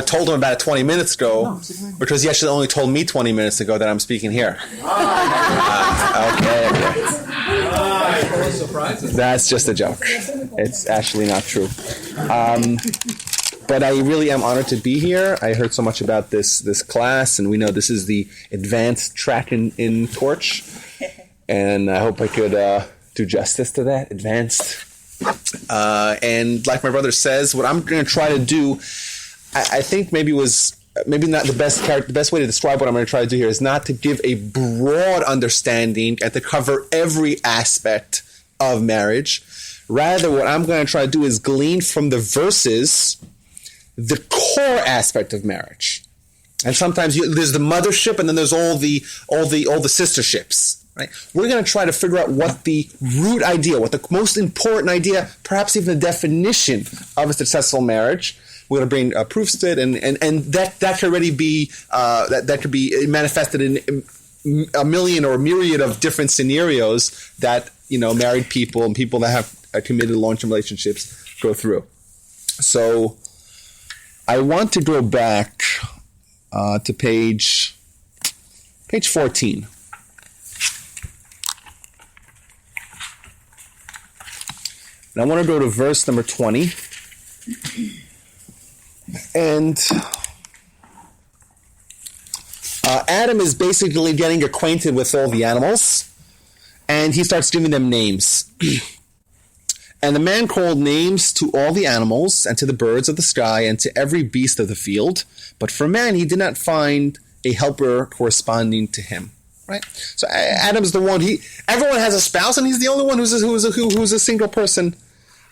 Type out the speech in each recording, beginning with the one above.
told him about it 20 minutes ago, because he actually only told me 20 minutes ago that I'm speaking here. Okay. That's just a joke. It's actually not true. But I really am honored to be here. I heard so much about this class, and we know this is the advanced track in Torch. And I hope I could do justice to that, advanced. And like my brother says, what I'm going to try to do, I think maybe not the best way to describe what I'm going to try to do here is not to give a broad understanding and to cover every aspect of marriage. Rather, what I'm going to try to do is glean from the verses the core aspect of marriage. And sometimes there's the mothership, and then there's all the sisterships. Right? We're going to try to figure out what the root idea, what the most important idea, perhaps even the definition of a successful marriage. We're going to bring proofs to it, and that could already be that could be manifested in a million or a myriad of different scenarios that married people and people that have committed long-term relationships go through. So I want to go back to page 14. And I want to go to verse number 20. And Adam is basically getting acquainted with all the animals, and he starts giving them names. And the man called names to all the animals, and to the birds of the sky, and to every beast of the field. But for man, he did not find a helper corresponding to him. Right? So Adam's the one. Everyone has a spouse, and he's the only one who's a single person.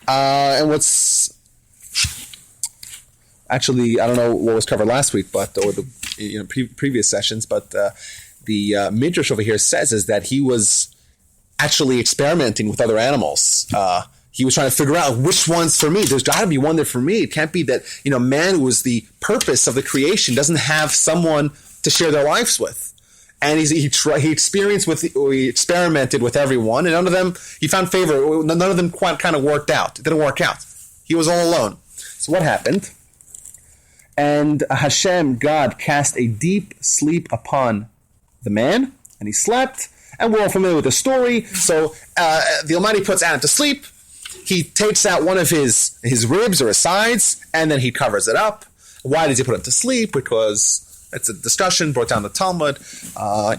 And what's actually, I don't know what was covered last week, or the previous sessions, but the Midrash over here says is that he was actually experimenting with other animals. He was trying to figure out which one's for me. There's got to be one there for me. It can't be that man, who was the purpose of the creation, doesn't have someone to share their lives with. And he experimented with everyone, and none of them he found favor. None of them quite kind of worked out. It didn't work out. He was all alone. So what happened? And Hashem, God, cast a deep sleep upon the man, and he slept. And we're all familiar with the story. So the Almighty puts Adam to sleep. He takes out one of his ribs or his sides, and then he covers it up. Why does he put him to sleep? Because it's a discussion brought down the Talmud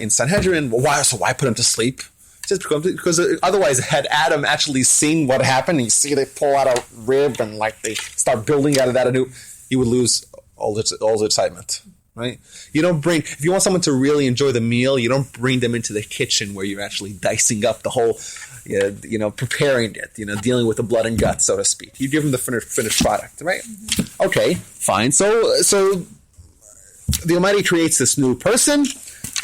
in Sanhedrin. Why put him to sleep? Just because otherwise, had Adam actually seen what happened, you see they pull out a rib and they start building out of that anew, he would lose all the excitement. Right? You don't if you want someone to really enjoy the meal, you don't bring them into the kitchen where you're actually dicing up the whole, preparing it, dealing with the blood and guts, so to speak. You give them the finished product, right? Okay, fine. So the Almighty creates this new person,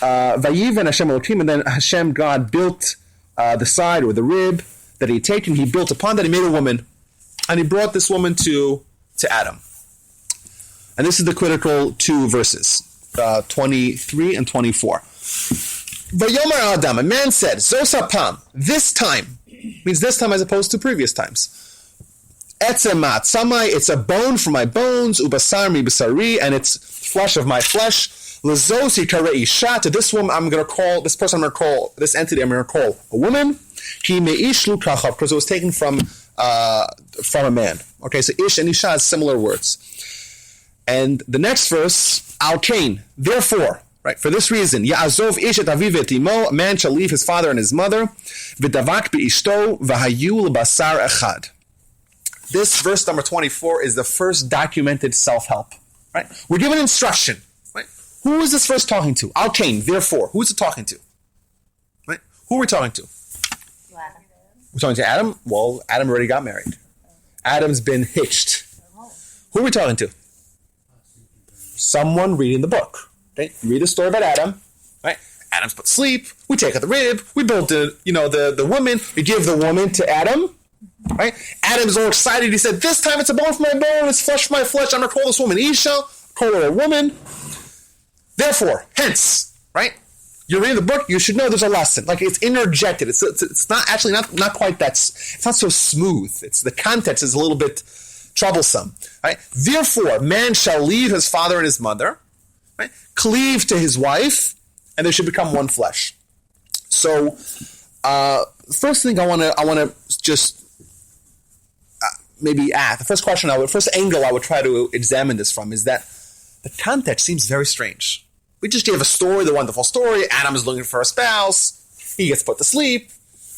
Vayiv and Hashem Elohim, and then Hashem, God, built the side or the rib that he had taken. He built upon that. He made a woman, and he brought this woman to Adam. And this is the critical two verses, 23 and 24. Vayomer Adam, a man said, Zosapam, this time, means this time as opposed to previous times. Etzemat samai, it's a bone from my bones, ubasar mi basari, and it's flesh of my flesh. Lazosi kare isha, to this woman I'm going to call, this entity I'm going to call a woman. Ki meish lu kachav, because it was taken from a man. Okay, so ish and isha is similar words. And the next verse, Al Cain, therefore, right, for this reason, Ya'azov ish et aviv et imo, a man shall leave his father and his mother, v'davak be'ishto, v'hayu l'basar echad. This verse number 24 is the first documented self-help, right? We're given instruction, right? Who is this verse talking to? Al Cain, therefore, who is it talking to? Right? Who are we talking to? Adam. We're talking to Adam? Well, Adam already got married. Adam's been hitched. Who are we talking to? Someone reading the book. Okay? Read the story about Adam. Right? Adam's put to sleep. We take out the rib. We build the woman. We give the woman to Adam. Right? Adam's all excited. He said, this time it's a bone for my bone, it's flesh for my flesh. I'm going to call this woman Isha, call her a woman. Therefore, hence, right? You're reading the book, you should know there's a lesson. It's interjected. It's not actually not quite that, it's not so smooth. It's the context is a little bit troublesome. Right? Therefore, man shall leave his father and his mother, right? Cleave to his wife, and they should become one flesh. So, first thing I want to just maybe add, the first question first angle I would try to examine this from is that the context seems very strange. We just gave a story, the wonderful story. Adam is looking for a spouse. He gets put to sleep.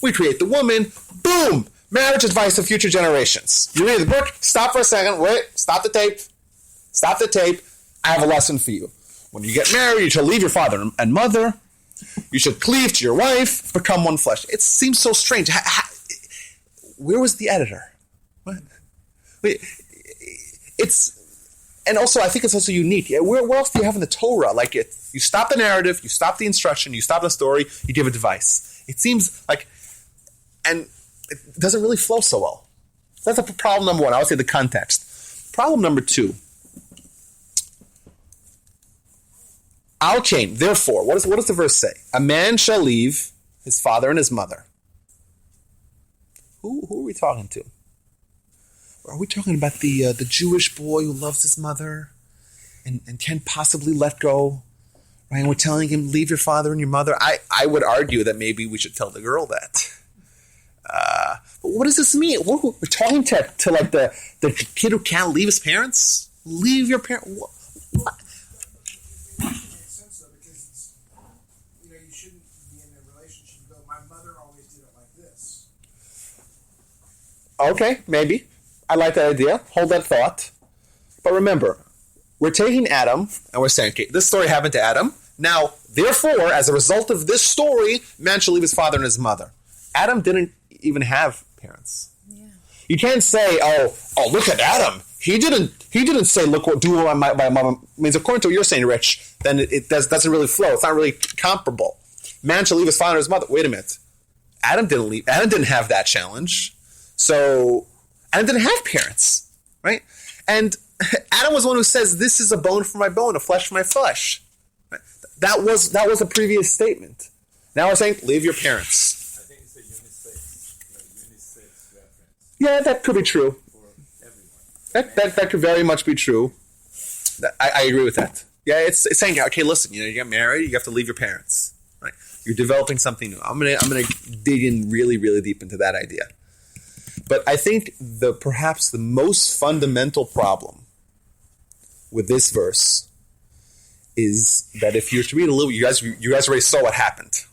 We create the woman. Boom! Marriage advice for future generations. You read the book, stop for a second, wait, stop the tape. Stop the tape. I have a lesson for you. When you get married, you shall leave your father and mother. You should cleave to your wife, become one flesh. It seems so strange. Where was the editor? What? And also, I think it's also unique. Where else do you have in the Torah? Like, you stop the narrative, you stop the instruction, you stop the story, you give advice. It seems like, and it doesn't really flow so well. That's a problem number one. I would say the context. Problem number two. Okay, therefore, what does the verse say? A man shall leave his father and his mother. Who are we talking to? Are we talking about the Jewish boy who loves his mother and can't possibly let go? Right? And we're telling him, leave your father and your mother. I would argue that maybe we should tell the girl that. But what does this mean? We're talking to like the kid who can't leave his parents? Leave your parents? What? It makes sense though, because you shouldn't be in a relationship and go, my mother always did it like this. Okay, maybe. I like that idea. Hold that thought. But remember, we're taking Adam and we're saying, okay, this story happened to Adam. Now, therefore, as a result of this story, man shall leave his father and his mother. Adam didn't even have parents. Yeah. You can't say, oh, look at Adam. He didn't say, look, do what my mom means. According to what you're saying, Rich, then it doesn't really flow. It's not really comparable. Man shall leave his father and his mother. Wait a minute. Adam didn't leave. Adam didn't have that challenge. So Adam didn't have parents, right? And Adam was the one who says, this is a bone for my bone, a flesh for my flesh. Right? That was a previous statement. Now we're saying, leave your parents. I think it's a unisex reference. Yeah, that could be true. For everyone. That could very much be true. I agree with that. Yeah, it's saying, okay, listen, you get married, you have to leave your parents. Right? You're developing something new. I'm gonna dig in really, really deep into that idea. But I think perhaps the most fundamental problem with this verse is that if you're to read a little, you guys already saw what happened.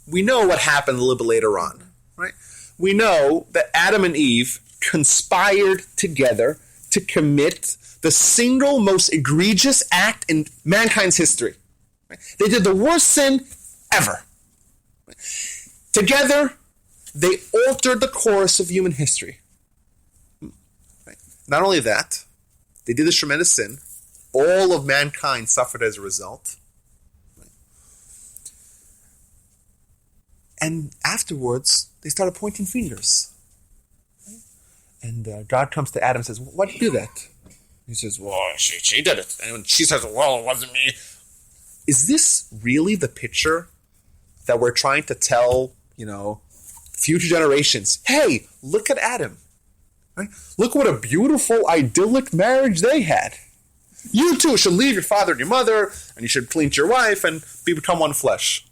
We know what happened a little bit later on, right? We know that Adam and Eve conspired together to commit the single most egregious act in mankind's history. Right? They did the worst sin ever. Right? Together, they altered the course of human history. Right? Not only that, they did this tremendous sin. All of mankind suffered as a result. Right? And afterwards, they started pointing fingers. Right? And God comes to Adam and says, why did you do that? He says, well, she did it. And when she says, well, it wasn't me. Is this really the picture that we're trying to tell, future generations? Hey, look at Adam. Right? Look what a beautiful, idyllic marriage they had. You too should leave your father and your mother, and you should cleave to your wife and become one flesh.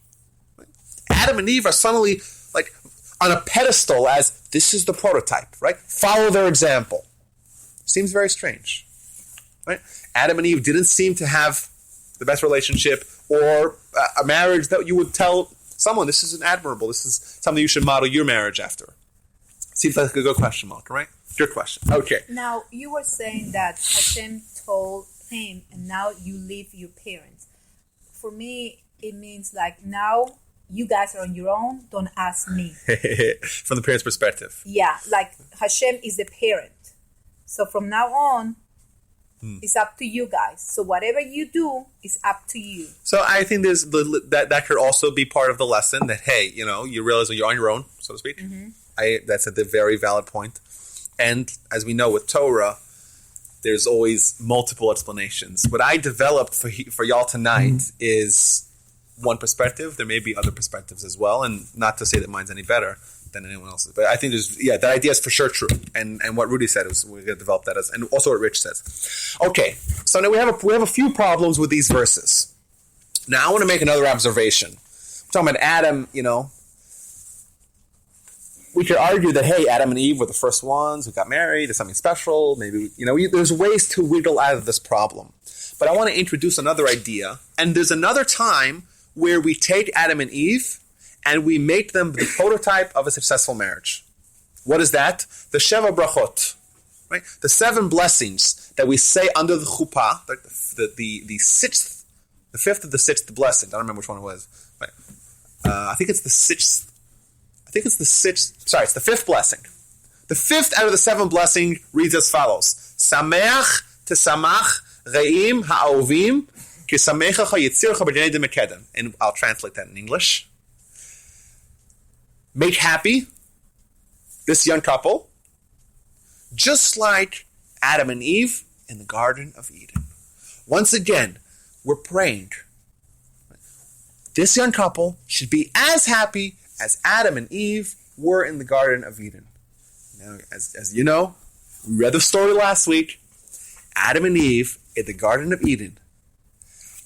Right? Adam and Eve are suddenly like on a pedestal as this is the prototype, right? Follow their example. Seems very strange. Right? Adam and Eve didn't seem to have the best relationship or a marriage that you would tell someone, this is admirable, this is something you should model your marriage after. Seems like a good question, Malcolm, right? Good question. Okay. Now, you were saying that Hashem told him, and now you leave your parents. For me, it means like, now you guys are on your own, don't ask me. From the parent's perspective. Yeah, like Hashem is the parent. So from now on, it's up to you guys. So whatever you do is up to you. So I think there's that could also be part of the lesson that, hey, you realize that you're on your own, so to speak. Mm-hmm. That's a very valid point. And as we know with Torah, there's always multiple explanations. What I developed for y'all tonight is one perspective. There may be other perspectives as well, and not to say that mine's any better. than anyone else's. But I think that idea is for sure true. And what Rudy said is we're going to develop that as, and also what Rich says. Okay, so now we have a few problems with these verses. Now I want to make another observation. We're talking about Adam, we could argue that, hey, Adam and Eve were the first ones who got married. It's something special. Maybe, there's ways to wiggle out of this problem. But I want to introduce another idea. And there's another time where we take Adam and Eve and we make them the prototype of a successful marriage. What is that? The Sheva Brachot. Right? The 7 blessings that we say under the chuppah, the sixth, the fifth of the sixth blessing. I don't remember which one it was. Right. I think it's the sixth. It's the fifth blessing. The fifth out of the 7 blessing reads as follows. Sameach tesamach re'im ha'ovim kisamechacha yitzircha b'dnei demekedem. And I'll translate that in English. Make happy this young couple, just like Adam and Eve in the Garden of Eden. Once again, we're praying. This young couple should be as happy as Adam and Eve were in the Garden of Eden. Now, as you know, we read the story last week. Adam and Eve in the Garden of Eden.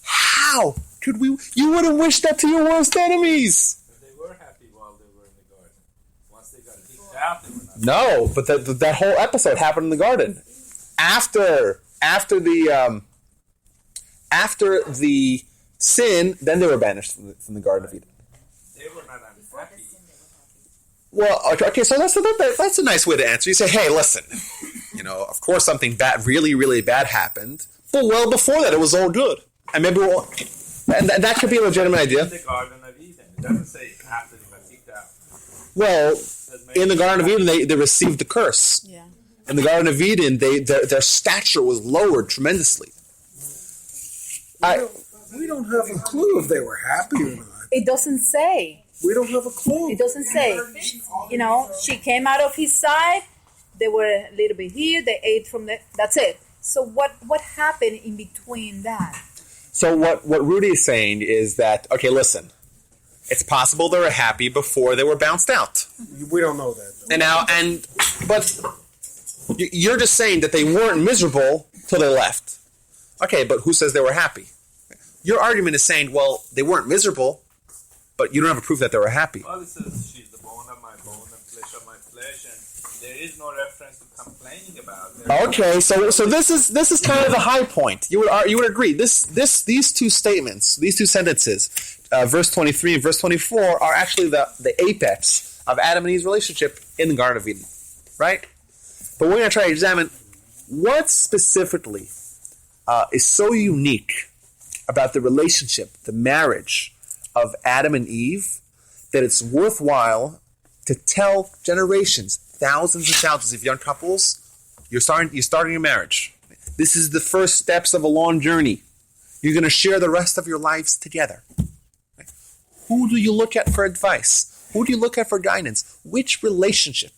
How could we? You would have wished that to your worst enemies. But they were happy while they were in the garden. Once they got kicked out, they were not. No, but that whole episode happened in the garden. After the sin, then they were banished from the Garden of Eden. They were not unhappy. Well, okay, so that's a nice way to answer. You say, hey, listen, of course something bad, really, really bad happened, but well before that it was all good. And maybe and that could be a legitimate idea. In the Garden of Eden. It doesn't say after they got kicked out. Well, in the Garden of Eden, they received the curse. Yeah. In the Garden of Eden, their stature was lowered tremendously. We don't have a clue if they were happy or not. It doesn't say. We don't have a clue. It doesn't say. She came out of his side. They were a little bit here. They ate from the. That's it. So what happened in between that? So what Rudy is saying is that, okay, listen, it's possible they were happy before they were bounced out. We don't know that. But you're just saying that they weren't miserable till they left. Okay, but who says they were happy? Your argument is saying, well, they weren't miserable, but you don't have a proof that they were happy. Well, it says she's the bone of my bone and flesh of my flesh, and there is no reference to complaining about it. Okay, so this is kind of the high point. You would agree. These two statements, these two sentences, verse 23 and verse 24, are actually the apex of Adam and Eve's relationship in the Garden of Eden, right? But we're going to try to examine what specifically is so unique about the relationship, the marriage of Adam and Eve, that it's worthwhile to tell generations, thousands and thousands of young couples, you're starting a marriage. This is the first steps of a long journey. You're going to share the rest of your lives together. Who do you look at for advice? Who do you look at for guidance? Which relationship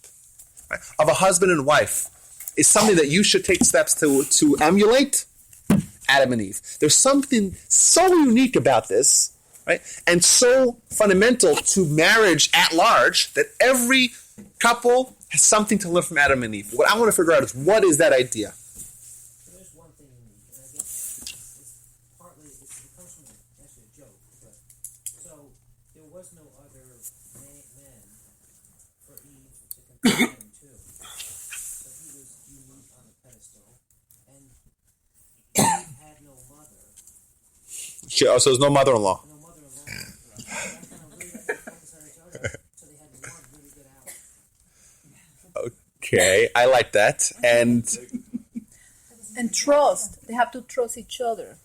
of a husband and wife is something that you should take steps to emulate? Adam and Eve. There's something so unique about this, right? And so fundamental to marriage at large that every couple has something to learn from Adam and Eve. What I want to figure out is, what is that idea? So there's one thing unique, and I guess it's partly, it comes from actually a joke, but so there was no other man for Eve to compare him to. So he was unique on a pedestal, and Eve had no mother. So there's no mother-in-law. No mother-in-law. That kind of really focus on each other, so they had one really good hour. Okay, I like that. And trust. They have to trust each other.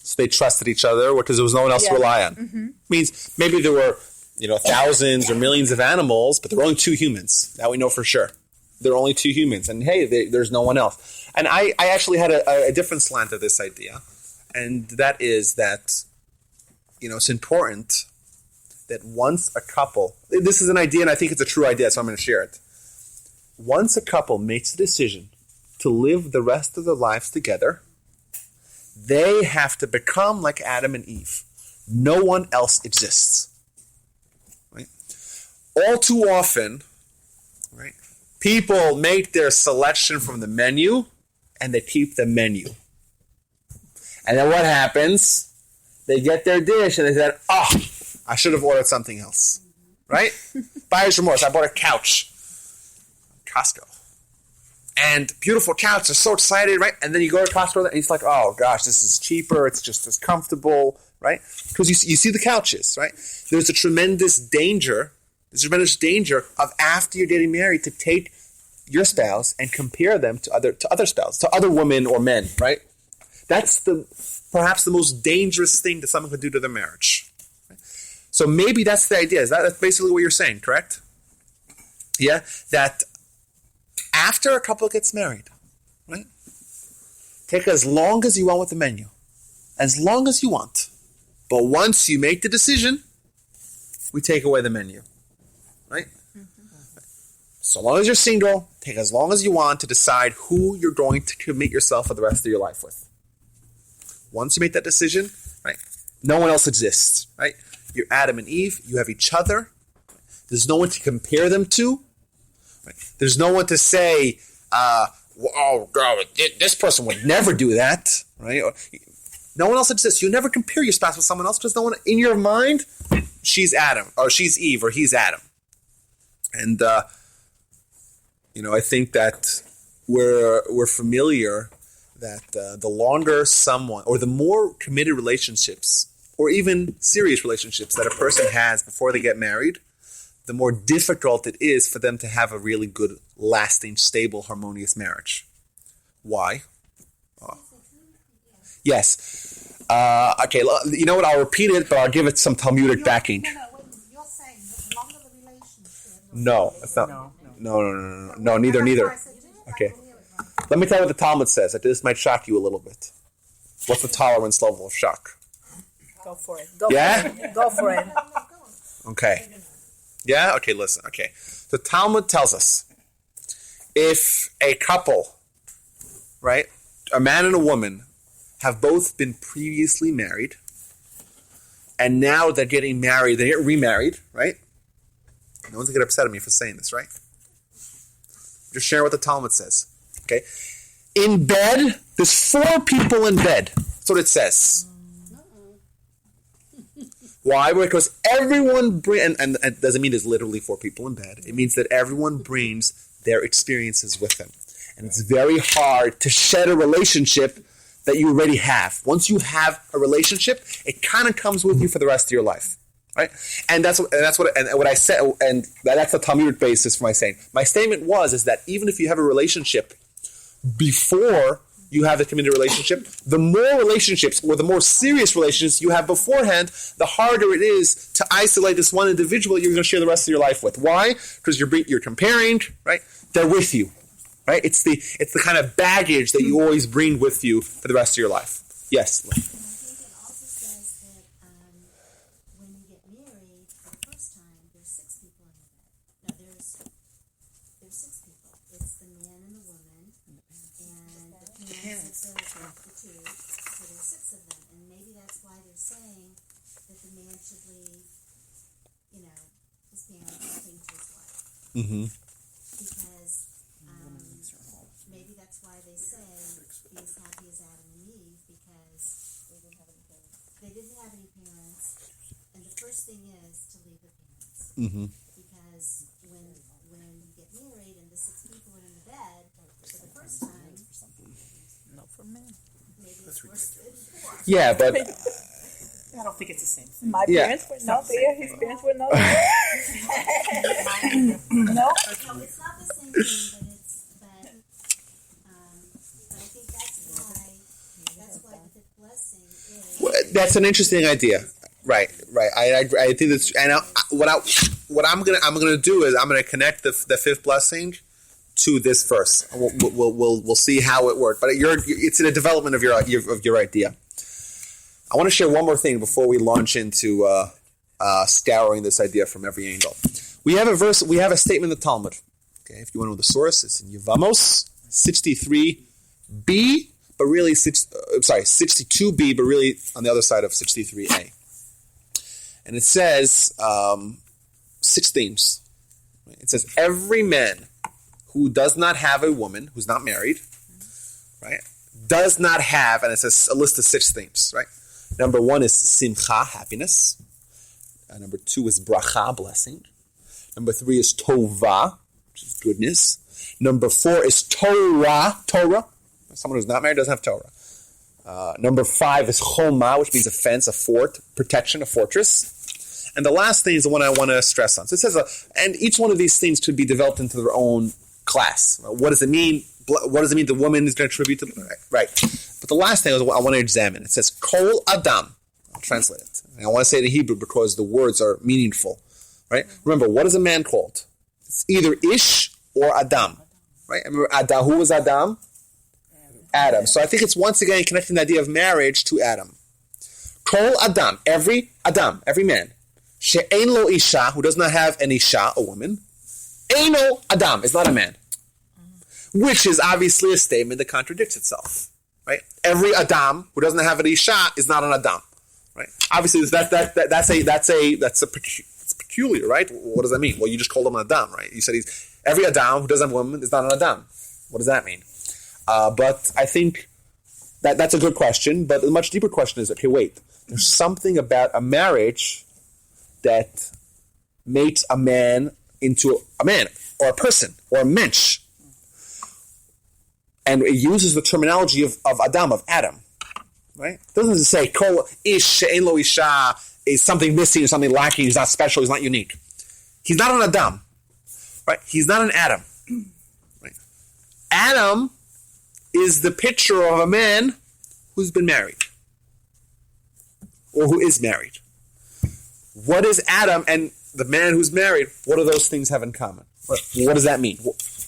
so they trusted each other because there was no one else to rely on. Mm-hmm. Means maybe there were, thousands or millions of animals, but there were only 2 humans. That we know for sure. There are only 2 humans, and hey, there's no one else. And I actually had a different slant of this idea, and that is that, it's important that once a couple, this is an idea, and I think it's a true idea, so I'm going to share it. Once a couple makes the decision to live the rest of their lives together, they have to become like Adam and Eve. No one else exists. Right? All too often, People make their selection from the menu, and they keep the menu. And then what happens? They get their dish, and they said, "Oh, I should have ordered something else." Right? Buyer's remorse. I bought a couch. Costco. And beautiful couch. They're so excited, right? And then you go to Costco, and it's like, "Oh gosh, this is cheaper. It's just as comfortable." Right? Because you see the couches, right? There's a tremendous danger. There's a tremendous danger of after you're getting married to take your spouse and compare them to other spouses, to other women or men, right? That's perhaps the most dangerous thing that someone could do to their marriage. So maybe that's the idea. That's basically what you're saying, correct? Yeah, that after a couple gets married, right? Take as long as you want with the menu, as long as you want. But once you make the decision, we take away the menu, right? So long as you're single, take as long as you want to decide who you're going to commit yourself for the rest of your life with. Once you make that decision, right, no one else exists, right? You're Adam and Eve. You have each other. There's no one to compare them to. Right? There's no one to say, "Oh God, this person would never do that," right? No one else exists. You never compare your spouse with someone else because no one in your mind, she's Adam or she's Eve or he's Adam. And I think that we're familiar that the longer someone or the more committed relationships or even serious relationships that a person has before they get married, the more difficult it is for them to have a really good, lasting, stable, harmonious marriage. Why? Yes. Okay, you know what? I'll repeat it, but I'll give it some Talmudic backing. No, you're saying that the longer the relationship. No, it's not. No, neither. Okay. Let me tell you what the Talmud says. This might shock you a little bit. What's the tolerance level of shock? Go for it. Go for it. Okay. Yeah? Okay, listen. Okay. The Talmud tells us if a couple, right, a man and a woman, have both been previously married, and now they're getting married, they get remarried, right? No one's going to get upset at me for saying this, right? Just share what the Talmud says. Okay? In bed, there's 4 people in bed. That's what it says. Why? Because everyone and it doesn't mean there's literally 4 people in bed. It means that everyone brings their experiences with them. And it's very hard to shed a relationship that you already have. Once you have a relationship, it kind of comes with you for the rest of your life, right? And that's what I said, and that's the Talmudic basis for my saying. My statement is that even if you have a relationship before you have the committed relationship, the more relationships or the more serious relationships you have beforehand, the harder it is to isolate this one individual you're going to share the rest of your life with. Why? Because you're comparing, right? They're with you. Right? It's the kind of baggage that you always bring with you for the rest of your life. Yes. I think it also says that when you get married for the first time, there's 6 people in the bed. No, there's 6 people. It's the man and the woman, and the parents of the 2. So there's 6 of them, and maybe that's why they're saying that the man should leave, his parents and cling to his wife. Mm-hmm. Because maybe that's why they say be as happy as Adam and Eve, because they didn't have any parents. And the first thing is to leave the parents. Mm-hmm. Because when you get married and the 6 people are in the bed for the first time, No, for me. maybe it's worse than 4. Yeah, but I don't think it's the same thing. My parents were not there. His parents were not there. No. No, it's not the same thing, but I think that's why the 5th blessing is. that's an interesting idea. Right. I think that's, and what I'm gonna do is I'm gonna connect the 5th blessing to this verse. We'll see how it works. But it's in a development of your idea. I want to share one more thing before we launch into scouring this idea from every angle. We have a verse. We have a statement in the Talmud. Okay, if you want to know the source, it's in Yevamos 63b, but really 62b, but really on the other side of 63a. And it says 6 themes. It says every man who does not have a woman, who's not married, right, does not have, and it's a list of 6 things, right? Number 1 is simcha, happiness. Number 2 is bracha, blessing. Number 3 is tova, which is goodness. Number 4 is Torah. Someone who's not married doesn't have Torah. Number 5 is choma, which means a fence, a fort, protection, a fortress. And the last thing is the one I want to stress on. So it says, and each one of these things could be developed into their own class. What does it mean? What does it mean the woman is going to attribute to? Right. But the last thing is what I want to examine. It says, Kol Adam. I'll translate it. And I want to say it in Hebrew because the words are meaningful. Right? Remember, what is a man called? It's either Ish or Adam. Right? Remember, Adam. Who was Adam? Adam. So I think it's once again connecting the idea of marriage to Adam. Kol Adam. Every man. She'ein lo isha, who does not have an isha, a woman. Eino Adam, is not a man. Which is obviously a statement that contradicts itself. Right? Every Adam who doesn't have an isha is not an Adam. Right? Obviously it's peculiar, right? What does that mean? Well, you just called him an Adam, right? You said every Adam who doesn't have a woman is not an Adam. What does that mean? But I think that's a good question, but the much deeper question is, okay, wait. There's something about a marriage that makes a man into a man, or a person, or a mensch. And it uses the terminology of Adam, of Adam. Right? It doesn't say, Kol ish she'ein lo isha, is something missing, is something lacking, he's not special, he's not unique. He's not an Adam. Right? He's not an Adam. Right? Adam is the picture of a man who's been married. Or who is married. What is Adam and the man who's married, what do those things have in common? What does that mean?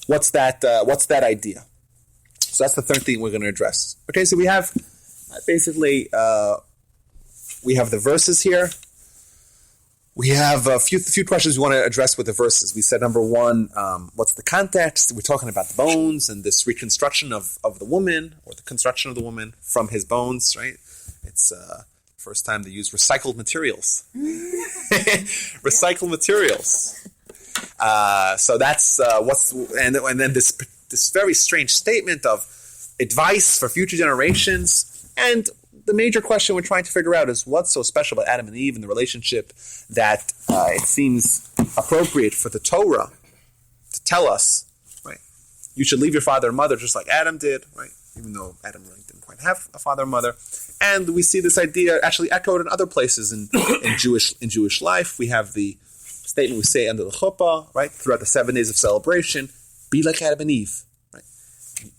What's that idea? So that's the third thing we're going to address. Okay, so we have basically we have the verses here. We have a few questions we want to address with the verses. We said, number 1, what's the context? We're talking about the bones and this reconstruction of the woman, or the construction of the woman from his bones, right? It's first time they use recycled materials. Recycled materials. So that's and then this very strange statement of advice for future generations. And the major question we're trying to figure out is what's so special about Adam and Eve and the relationship that it seems appropriate for the Torah to tell us, right? You should leave your father and mother just like Adam did, right? Even though Adam really didn't quite have a father and mother. And we see this idea actually echoed in other places in Jewish life. We have the statement we say under the chuppah, right? Throughout the 7 days of celebration, be like Adam and Eve, right?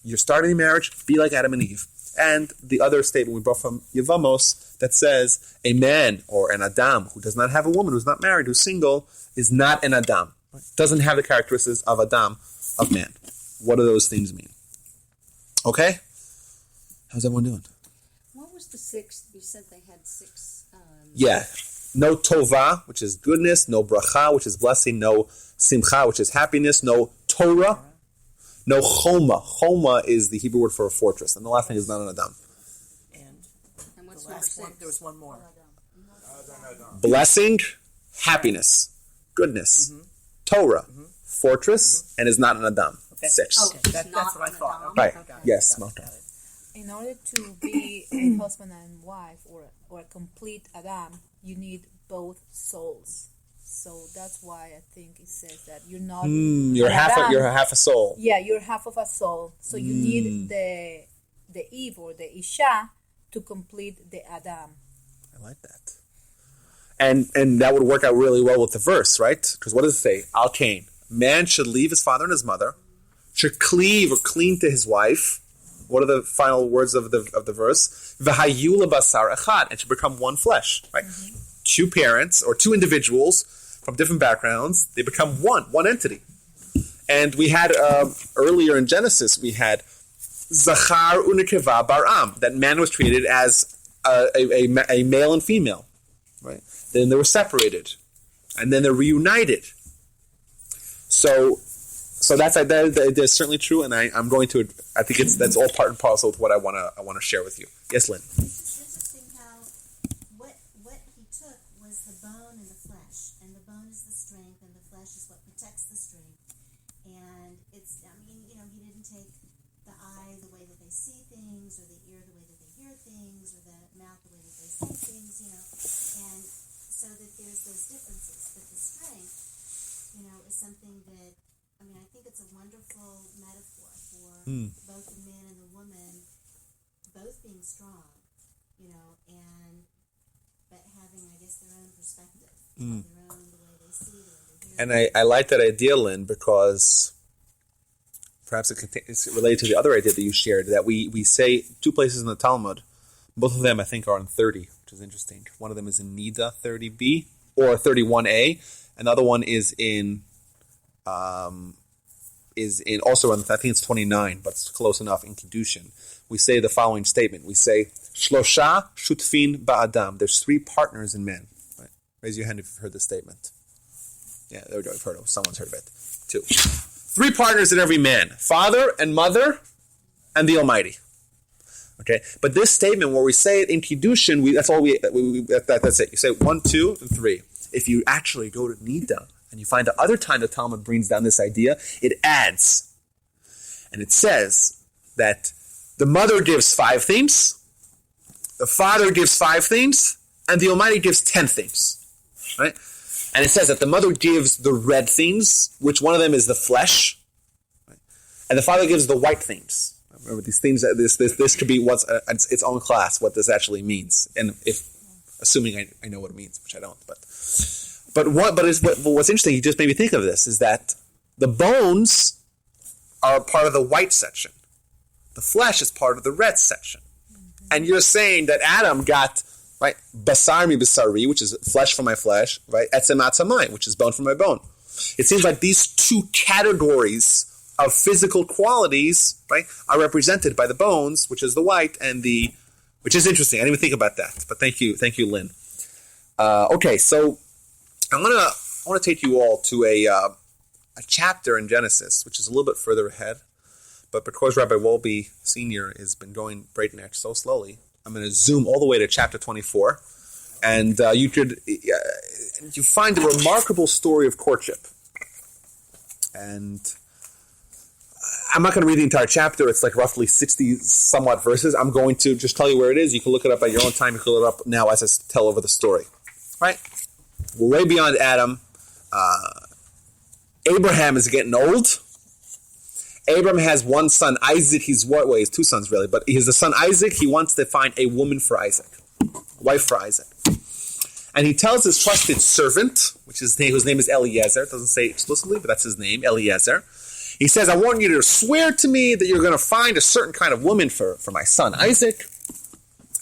You're starting a marriage, be like Adam and Eve. And the other statement we brought from Yevamos that says a man or an Adam who does not have a woman, who's not married, who's single, is not an Adam. Right? Doesn't have the characteristics of Adam, of man. What do those things mean? Okay? How's everyone doing? What was the 6th? You said they had 6. Yeah. No tova, which is goodness. No bracha, which is blessing. No simcha, which is happiness. No Torah. No choma. Choma is the Hebrew word for a fortress. And the last thing is not an Adam. And what's The number last one, 6? there was one more. Blessing, happiness, goodness, Torah, fortress, and is not an Adam. Okay. 6. Okay. That's what I thought. Okay, Right. got it, Yes, got it, Malta. got it. In order to be a husband and wife, or a complete Adam, you need both souls. So that's why I think it says that you're not. You're an half. Adam. You're half a soul. Yeah, you're half of a soul. So you need the Eve or the Isha to complete the Adam. I like that. And that would work out really well with the verse, right? Because what does it say? Al Cain. Man should leave his father and his mother, should cleave or cling to his wife. What are the final words of the verse? V'hayu lebasar echad, and should become one flesh. Right? Mm-hmm. 2 parents or 2 individuals from different backgrounds, they become one entity. And we had earlier in Genesis, we had Zachar u'nekeva baram, that man was treated as a male and female. Right? Then they were separated, and then they're reunited. So that's certainly true, and I'm going to. I think that's all part and parcel with what I want to share with you. Yes, Lynn. It's interesting how what he took was the bone and the flesh, and the bone is the strength, and the flesh is what protects the strength. And it's, I'm eye the way that they see things, or the ear the way that they hear things, or the mouth the way that they say things, and so that there's those differences. But the strength, is something that, I think it's a wonderful metaphor for both the man and the woman, both being strong, and but having, I guess, their own perspective, their own, the way they see, the way they hear. And I like that idea, Lynn, because perhaps it's related to the other idea that you shared, that we say two places in the Talmud. Both of them, I think, are in 30, which is interesting. One of them is in Nida 30b, or 31a. Another one is in also on, I think it's 29, but it's close enough, in Kiddushin. We say the following statement. We say, Shlosha shutfin ba'adam. There's three partners in man. Right? Raise your hand if you've heard this statement. Yeah, there we go. I've heard of it. Someone's heard of it. Two. Three partners in every man. Father and mother and the Almighty. Okay? But this statement, where we say it in Kiddushin, that's it. You say 1, 2, and 3. If you actually go to Nida, and you find the other time the Talmud brings down this idea, it adds. And it says that the mother gives 5 things, the father gives 5 things, and the Almighty gives 10 things. Right? And it says that the mother gives the red things, which one of them is the flesh, right? And the father gives the white things. Remember, these things, this could be its own class, what this actually means. And assuming I know what it means, which I don't, But what's interesting, you just made me think of this, is that the bones are part of the white section. The flesh is part of the red section. Mm-hmm. And you're saying that Adam got, right, basar mi basari, which is flesh from my flesh, right, etzem atzamai, which is bone from my bone. It seems like these two categories of physical qualities, right, are represented by the bones, which is the white, which is interesting. I didn't even think about that. But thank you, Lynn. Okay, so I want to take you all to a chapter in Genesis, which is a little bit further ahead. But because Rabbi Wolbe Sr. has been going breakneck so slowly, I'm going to zoom all the way to chapter 24. And you find a remarkable story of courtship. And I'm not going to read the entire chapter. It's like roughly 60 somewhat verses. I'm going to just tell you where it is. You can look it up at your own time. You can look it up now as I tell over the story. Right? We're way beyond Adam. Abraham is getting old. Abraham has one son, Isaac. He has 2 sons really, but he has the son Isaac. He wants to find a woman for Isaac, a wife for Isaac. And he tells his trusted servant, whose name is Eliezer. It doesn't say explicitly, but that's his name, Eliezer. He says, I want you to swear to me that you're going to find a certain kind of woman for my son Isaac.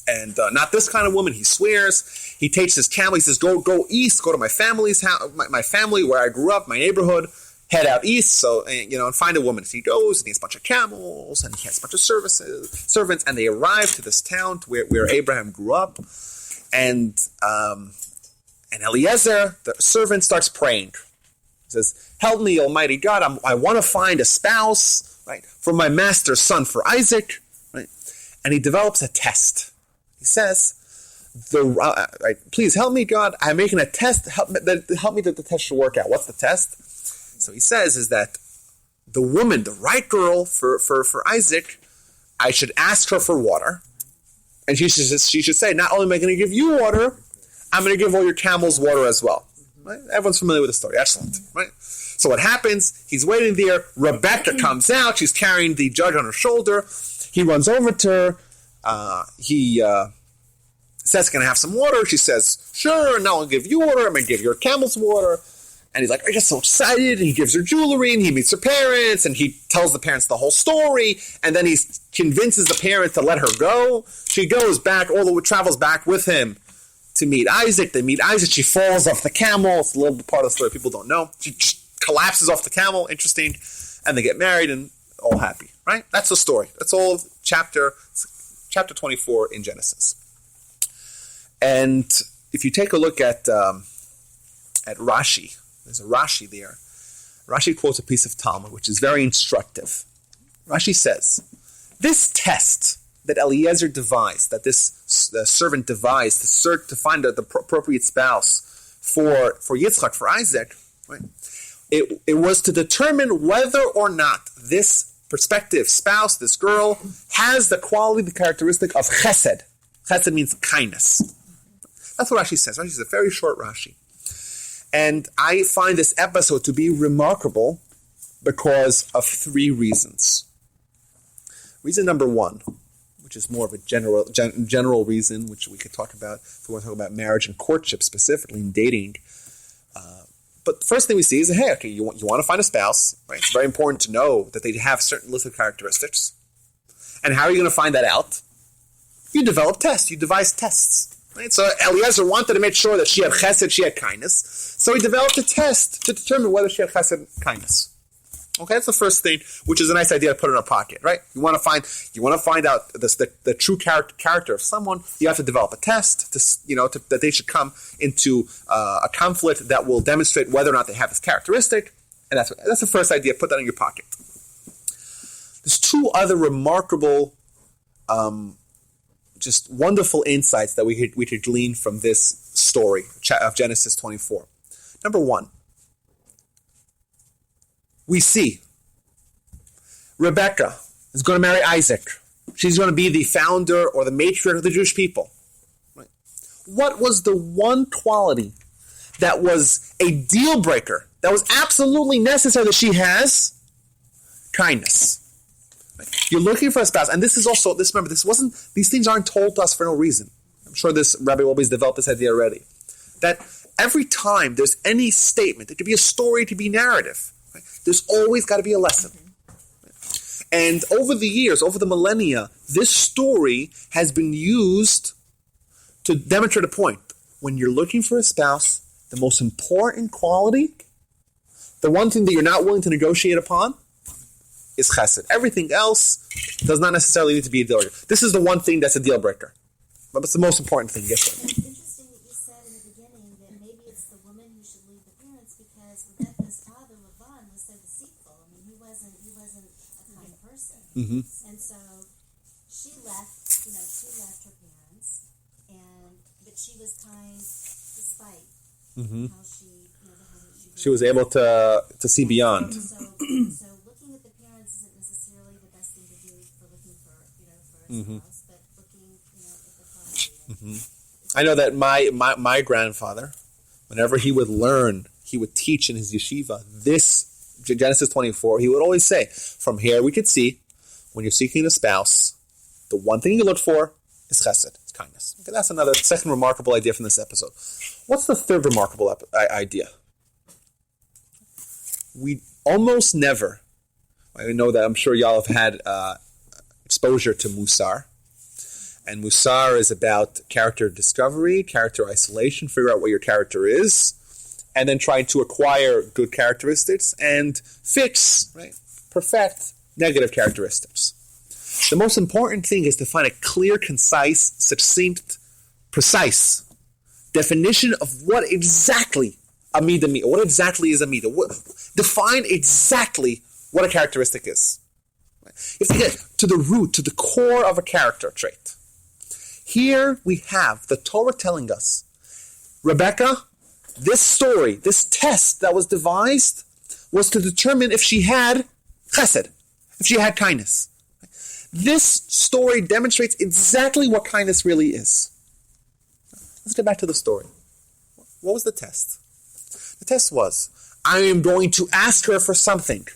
And not this kind of woman. He swears. He takes his camel. He says, go east. Go to my family's house, my family where I grew up, my neighborhood. Head out east, so and find a woman. So he goes, and he has a bunch of camels, and he has a bunch of servants, and they arrive to this town where Abraham grew up. And Eliezer, the servant, starts praying. He says, "Help me, Almighty God! I want to find a spouse, right, for my master's son, for Isaac." Right, and he develops a test. He says, "Please help me, God. I'm making a test. Help me that the test should work out." What's the test? So he says is that the woman, the right girl for Isaac, I should ask her for water, and she should say, not only am I going to give you water, I'm going to give all your camels water as well. Right? Everyone's familiar with the story. Excellent. Right? So what happens? He's waiting there. Rebecca comes out. She's carrying the judge on her shoulder. He runs over to her. He says, "Can I have some water?" She says, "Sure. Now I'll give you water. I'm going to give your camels water." And he's like, I get so excited, and he gives her jewelry, and he meets her parents, and he tells the parents the whole story, and then he convinces the parents to let her go. She goes back, travels back with him to meet Isaac. They meet Isaac. She falls off the camel. It's a little part of the story people don't know. She just collapses off the camel. Interesting. And they get married, and all happy. Right? That's the story. That's all of chapter 24 in Genesis. And if you take a look at Rashi, there's a Rashi there. Rashi quotes a piece of Talmud, which is very instructive. Rashi says, this test that Eliezer devised, that this servant devised to find the appropriate spouse for Yitzchak, for Isaac, right? It was to determine whether or not this prospective spouse, this girl, has the quality, the characteristic of chesed. Chesed means kindness. That's what Rashi says. Rashi is a very short Rashi. And I find this episode to be remarkable because of three reasons. Reason number one, which is more of a general reason, which we could talk about if we want to talk about marriage and courtship specifically, and dating. But the first thing we see is, hey, okay, you want to find a spouse, right? It's very important to know that they have certain list of characteristics. And how are you going to find that out? You develop tests. You devise tests. Right? So Eliezer wanted to make sure that she had chesed, she had kindness. So he developed a test to determine whether she had chesed, kindness. Okay, that's the first thing, which is a nice idea to put in our pocket, right? You want to find out the true character of someone. You have to develop a test that they should come into a conflict that will demonstrate whether or not they have this characteristic, and that's the first idea. Put that in your pocket. There's two other remarkable, just wonderful insights that we could glean from this story of Genesis 24. Number one. We see Rebecca is going to marry Isaac. She's going to be the founder or the matriarch of the Jewish people. Right? What was the one quality that was a deal breaker, that was absolutely necessary that she has? Kindness. Right? You're looking for a spouse, and remember, these things aren't told to us for no reason. I'm sure this Rabbi always developed this idea already. That every time there's any statement, it could be a story, it could be narrative. Right? There's always got to be a lesson. And over the years, over the millennia, this story has been used to demonstrate a point. When you're looking for a spouse, the most important quality, the one thing that you're not willing to negotiate upon, is chesed. Everything else does not necessarily need to be a deal breaker. This is the one thing that's a deal breaker. But it's the most important thing. Yes, sir. Mm-hmm. And so she left her parents, but she was kind despite how she was able to see beyond. So looking at the parents isn't necessarily the best thing to do for looking for a spouse, but looking at the quality. I know that my grandfather, whenever he would learn, he would teach in his yeshiva this Genesis 24. He would always say, from here we could see, when you're seeking a spouse, the one thing you look for is chesed, it's kindness. Okay, that's another second remarkable idea from this episode. What's the third remarkable idea? We almost never, I know that I'm sure y'all have had exposure to Musar. And Musar is about character discovery, character isolation, figure out what your character is, and then trying to acquire good characteristics and fix, right, perfect negative characteristics. The most important thing is to find a clear, concise, succinct, precise definition of what exactly a midah means. What exactly is a midah? Define exactly what a characteristic is. You have to get to the root, to the core of a character trait. Here we have the Torah telling us, Rebecca, this story, this test that was devised was to determine if she had chesed, if she had kindness. This story demonstrates exactly what kindness really is. Let's get back to the story. What was the test? The test was, I am going to ask her for something.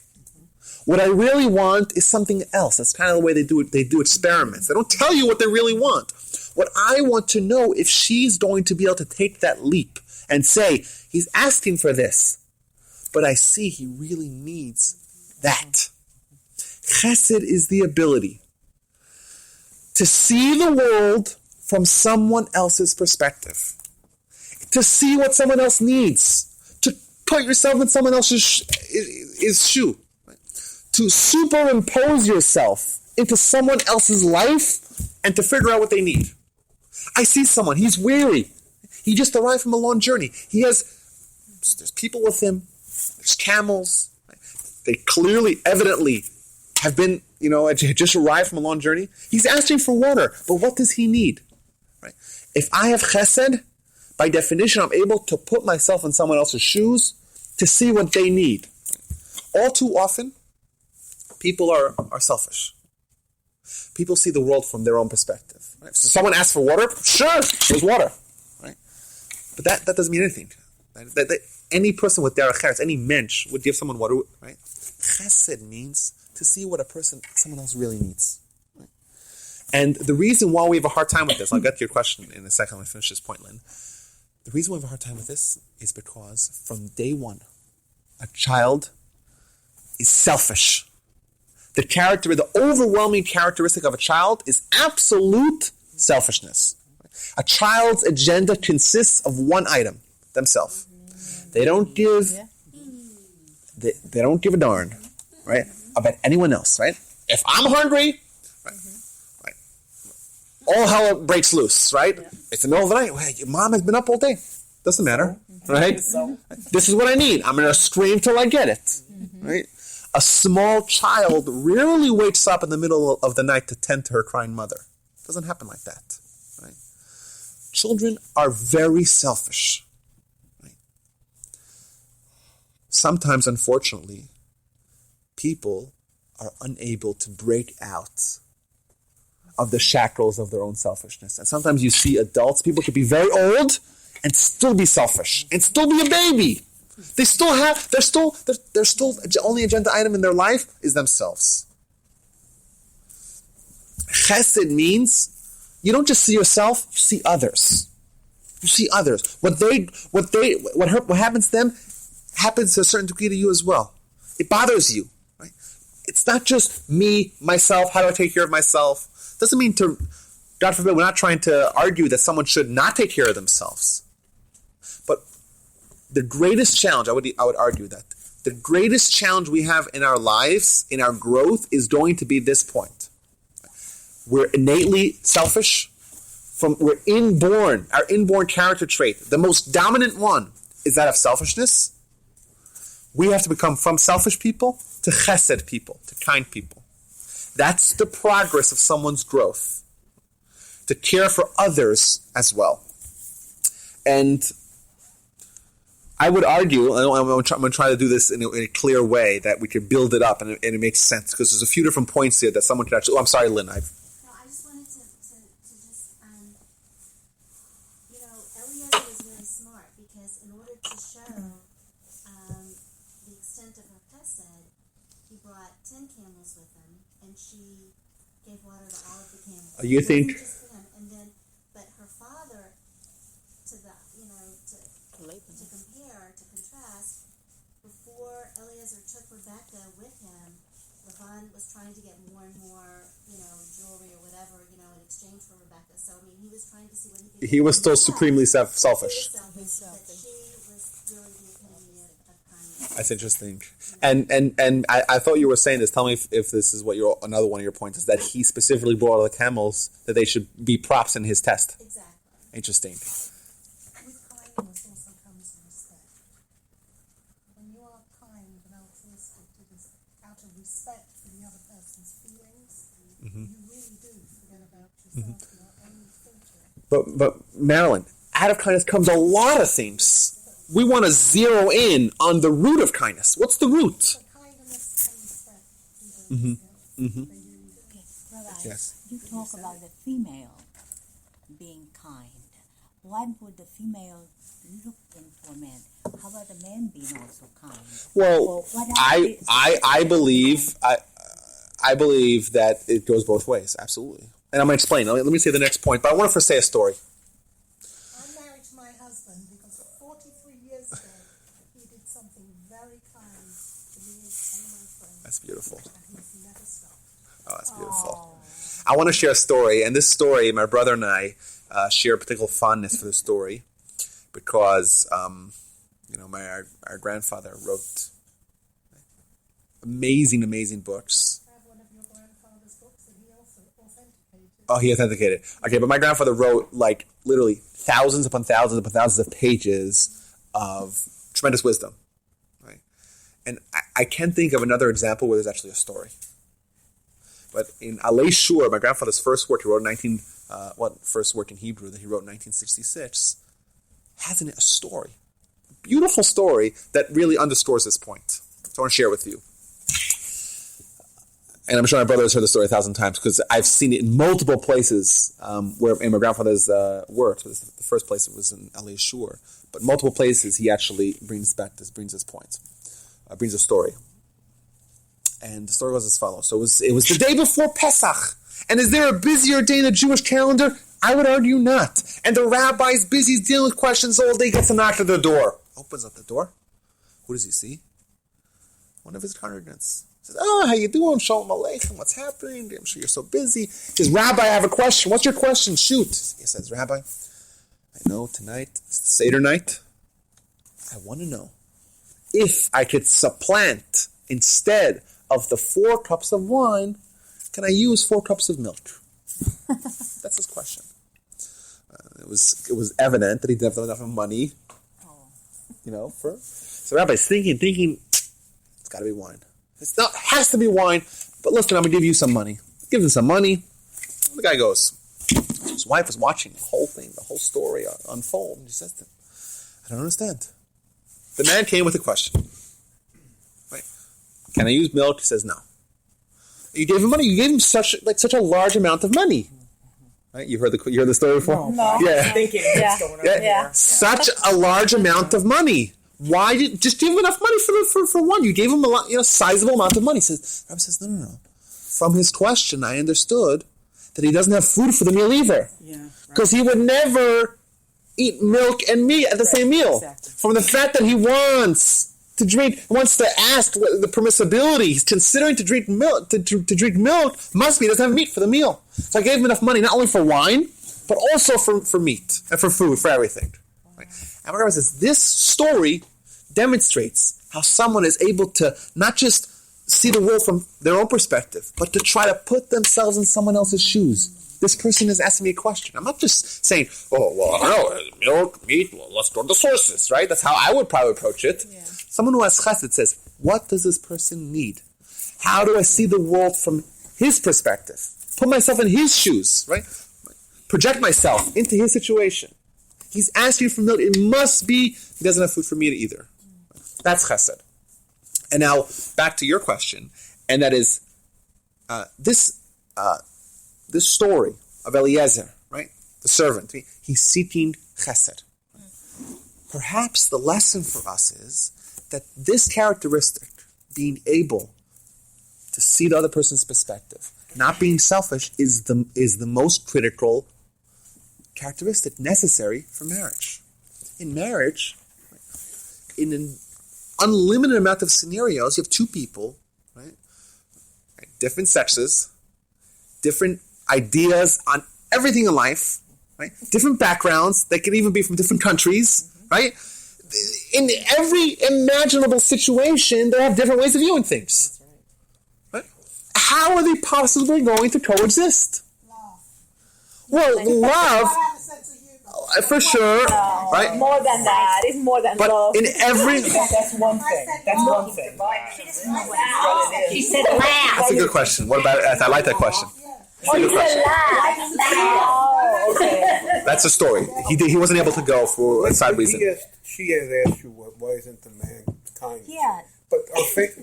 What I really want is something else. That's kind of the way they do it. They do experiments. They don't tell you what they really want. What I want to know if she's going to be able to take that leap and say, he's asking for this, but I see he really needs that. Chesed is the ability to see the world from someone else's perspective, to see what someone else needs, to put yourself in someone else's shoe, right? To superimpose yourself into someone else's life and to figure out what they need. I see someone, he's weary. He just arrived from a long journey. There's people with him, there's camels. Right? They clearly, evidently have been, just arrived from a long journey. He's asking for water, but what does he need? Right? If I have chesed, by definition, I'm able to put myself in someone else's shoes to see what they need. All too often, People are selfish. People see the world from their own perspective. Right? So someone asks for water, sure, there's water. Right? But that doesn't mean anything. Right? That any person with derech eretz, any mensch would give someone water. Right? Chesed means to see what someone else really needs. Right? And the reason why we have a hard time with this, I'll get to your question in a second when I finish this point, Lynn. The reason we have a hard time with this is because from day one, a child is selfish. The overwhelming characteristic of a child is absolute selfishness. A child's agenda consists of one item, themselves. They don't give they don't give a darn, right, about anyone else, right? If I'm hungry, right, all hell breaks loose, right? It's the middle of the night. Well, your mom has been up all day. Doesn't matter, right? This is what I need. I'm going to scream till I get it, right? A small child rarely wakes up in the middle of the night to tend to her crying mother. It doesn't happen like that, right? Children are very selfish, right? Sometimes, unfortunately, people are unable to break out of the shackles of their own selfishness. And sometimes you see adults, people could be very old and still be selfish and still be a baby. They're still the only agenda item in their life is themselves. Chesed means you don't just see yourself, you see others. You see others. What happens to them happens to a certain degree to you as well. It bothers you, right? It's not just me, myself, how do I take care of myself? Doesn't mean to, God forbid, we're not trying to argue that someone should not take care of themselves. But the greatest challenge, I would argue that, the greatest challenge we have in our lives, in our growth, is going to be this point. We're innately selfish. Our inborn character trait, the most dominant one is that of selfishness. We have to become from selfish people to chesed people, to kind people. That's the progress of someone's growth. To care for others as well. And I would argue, I'm going to try to do this in a clear way, that we could build it up and it makes sense, because there's a few different points here that someone could actually... Oh, I'm sorry, Lynn. No, I just wanted to just, Eliezer was really smart, because in order to show the extent of her chesed, he brought 10 camels with him, and she gave water to all of the camels. You think... But her father, to compare, to contrast, before Eliezer took Rebecca with him, Lavan was trying to get more and more, jewelry or whatever, in exchange for Rebecca. So, he was trying to see what he could do. He was still supremely selfish. But she was really the epitome of kindness. That's interesting. And I thought you were saying this. Tell me if this is what another one of your points is, that he specifically brought all the camels, that they should be props in his test. Exactly. Interesting. With kindness also comes respect. When you are kind and altruistic, it is out of respect for the other person's feelings. You really do forget about yourself, your own thinking. But Marilyn, out of kindness comes a lot of things. We want to zero in on the root of kindness. What's the root? So kindness and respect. Rabbi, Yes. you talk about the female being kind. Why would the female look into a man? How about the man being also kind? Well, I believe that it goes both ways. Absolutely. And I'm going to explain. Let me say the next point. But I want to first say a story. I'm married to my husband because 43 years ago he did something very kind to me and my friends. That's beautiful. And he's never stopped. Oh, that's beautiful. I want to share a story. And this story, my brother and I share a particular fondness for the story because, our grandfather wrote amazing books. I have one of your grandfather's books that he also authenticated. Oh, he authenticated. Okay, but my grandfather wrote literally thousands upon thousands of pages of tremendous wisdom, right? And I can't think of another example where there's actually a story. But in Alei Shur, my grandfather's first work, he wrote first work in Hebrew that he wrote in 1966, has in it a story. A beautiful story that really underscores this point. So I want to share it with you. And I'm sure my brother has heard the story 1,000 times because I've seen it in multiple places where in my grandfather's worked. The first place it was in L.A. Shore, but multiple places he actually brings his point, brings a story. And the story was as follows. So it was the day before Pesach. And is there a busier day in the Jewish calendar? I would argue not. And the rabbi's busy, he's dealing with questions all day, gets a knock at the door. Opens up the door. Who does he see? One of his congregants. He says, oh, how you doing? Shalom Aleichem. What's happening? I'm sure you're so busy. He says, Rabbi, I have a question. What's your question? Shoot. He says, Rabbi, I know tonight is the Seder night. I want to know if I could supplant instead of the 4 cups of wine, can I use 4 cups of milk? That's his question. It was evident that he didn't have enough money, so Rabbi's thinking, it's got to be wine. It has to be wine, but listen, I'm going to give you some money. Give him some money. The guy goes. His wife was watching the whole thing, the whole story unfold, and she says to him, I don't understand. The man came with a question. Right? Can I use milk? He says no. You gave him money. You gave him such a large amount of money. Right? You heard the story before? No. Yeah. Thinking what's going on here. Such a large amount of money. Why did just give him enough money for one? You gave him a lot, sizable amount of money. Rabbi says, no. From his question, I understood that he doesn't have food for the meal either. Yeah. Because he would never eat milk and meat at the same meal. Exactly. From the fact that he wants to ask the permissibility. He's considering to drink milk. To drink milk must be he doesn't have meat for the meal. So I gave him enough money not only for wine, but also for meat and for food, for everything. Right? And my Rabbi says this story demonstrates how someone is able to not just see the world from their own perspective, but to try to put themselves in someone else's shoes. This person is asking me a question. I'm not just saying, oh, well, I don't know, milk, meat, well, let's go to the sources, right? That's how I would probably approach it. Yeah. Someone who has chesed says, what does this person need? How do I see the world from his perspective? Put myself in his shoes, right? Project myself into his situation. He's asking for milk. It must be he doesn't have food for me either. That's chesed. And now back to your question, and that is this story of Eliezer, right? The servant. He's seeking chesed. Perhaps the lesson for us is that this characteristic, being able to see the other person's perspective, not being selfish, is the most critical characteristic necessary for marriage. In marriage, in an unlimited amount of scenarios, you have 2 people, right? Different sexes, different ideas on everything in life, right? Different backgrounds. They can even be from different countries, right? In every imaginable situation, they have different ways of viewing things. Right? How are they possibly going to coexist? Well, love, for sure, right? More than that. It's more than but love. in every... That's one thing. She said laugh. That's a good question. What about it? I like that question. That's a good question. Oh, okay. That's a story. He wasn't able to go for a side reason. She has asked you why isn't the man kind? Yeah. But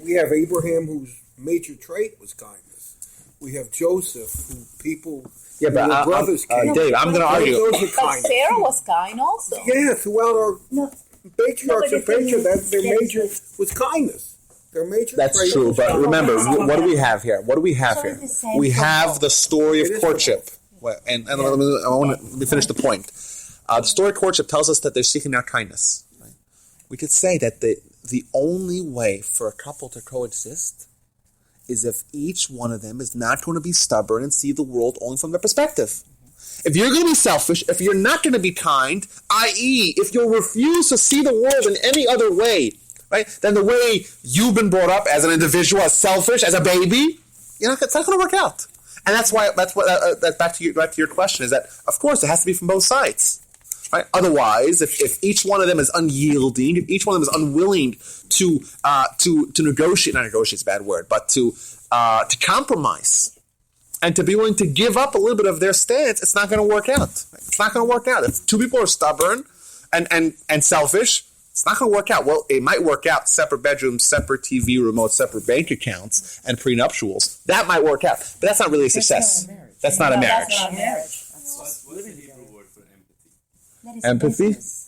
we have Abraham, whose major trait was kindness. We have Joseph, who people... Yeah, but brothers Dave, I'm going to argue. But Sarah was kind also. Yeah, throughout our patriarchs and patriarchs, their major was kindness. Their major That's trait true, was but kindness. remember, what do we have here? We have the story of courtship. And let me finish the point. The story of courtship tells us that they're seeking out kindness. Right? We could say that the only way for a couple to coexist is if each one of them is not going to be stubborn and see the world only from their perspective. If you're going to be selfish, if you're not going to be kind, i.e., if you'll refuse to see the world in any other way, right, than the way you've been brought up as an individual, as selfish, as a baby, it's not going to work out. And that's back to your question, is that, of course, it has to be from both sides. Right? Otherwise, if each one of them is unyielding, if each one of them is unwilling to negotiate, not negotiate is a bad word, but to compromise and to be willing to give up a little bit of their stance, it's not going to work out. It's not going to work out. If 2 people are stubborn and selfish, It's not going to work out. Well, it might work out. Separate bedrooms, separate TV remotes, separate bank accounts, and prenuptials. That might work out. But that's not really a success. That's not a marriage. That's not a marriage. What's the Hebrew word for empathy? That is Empathy? business.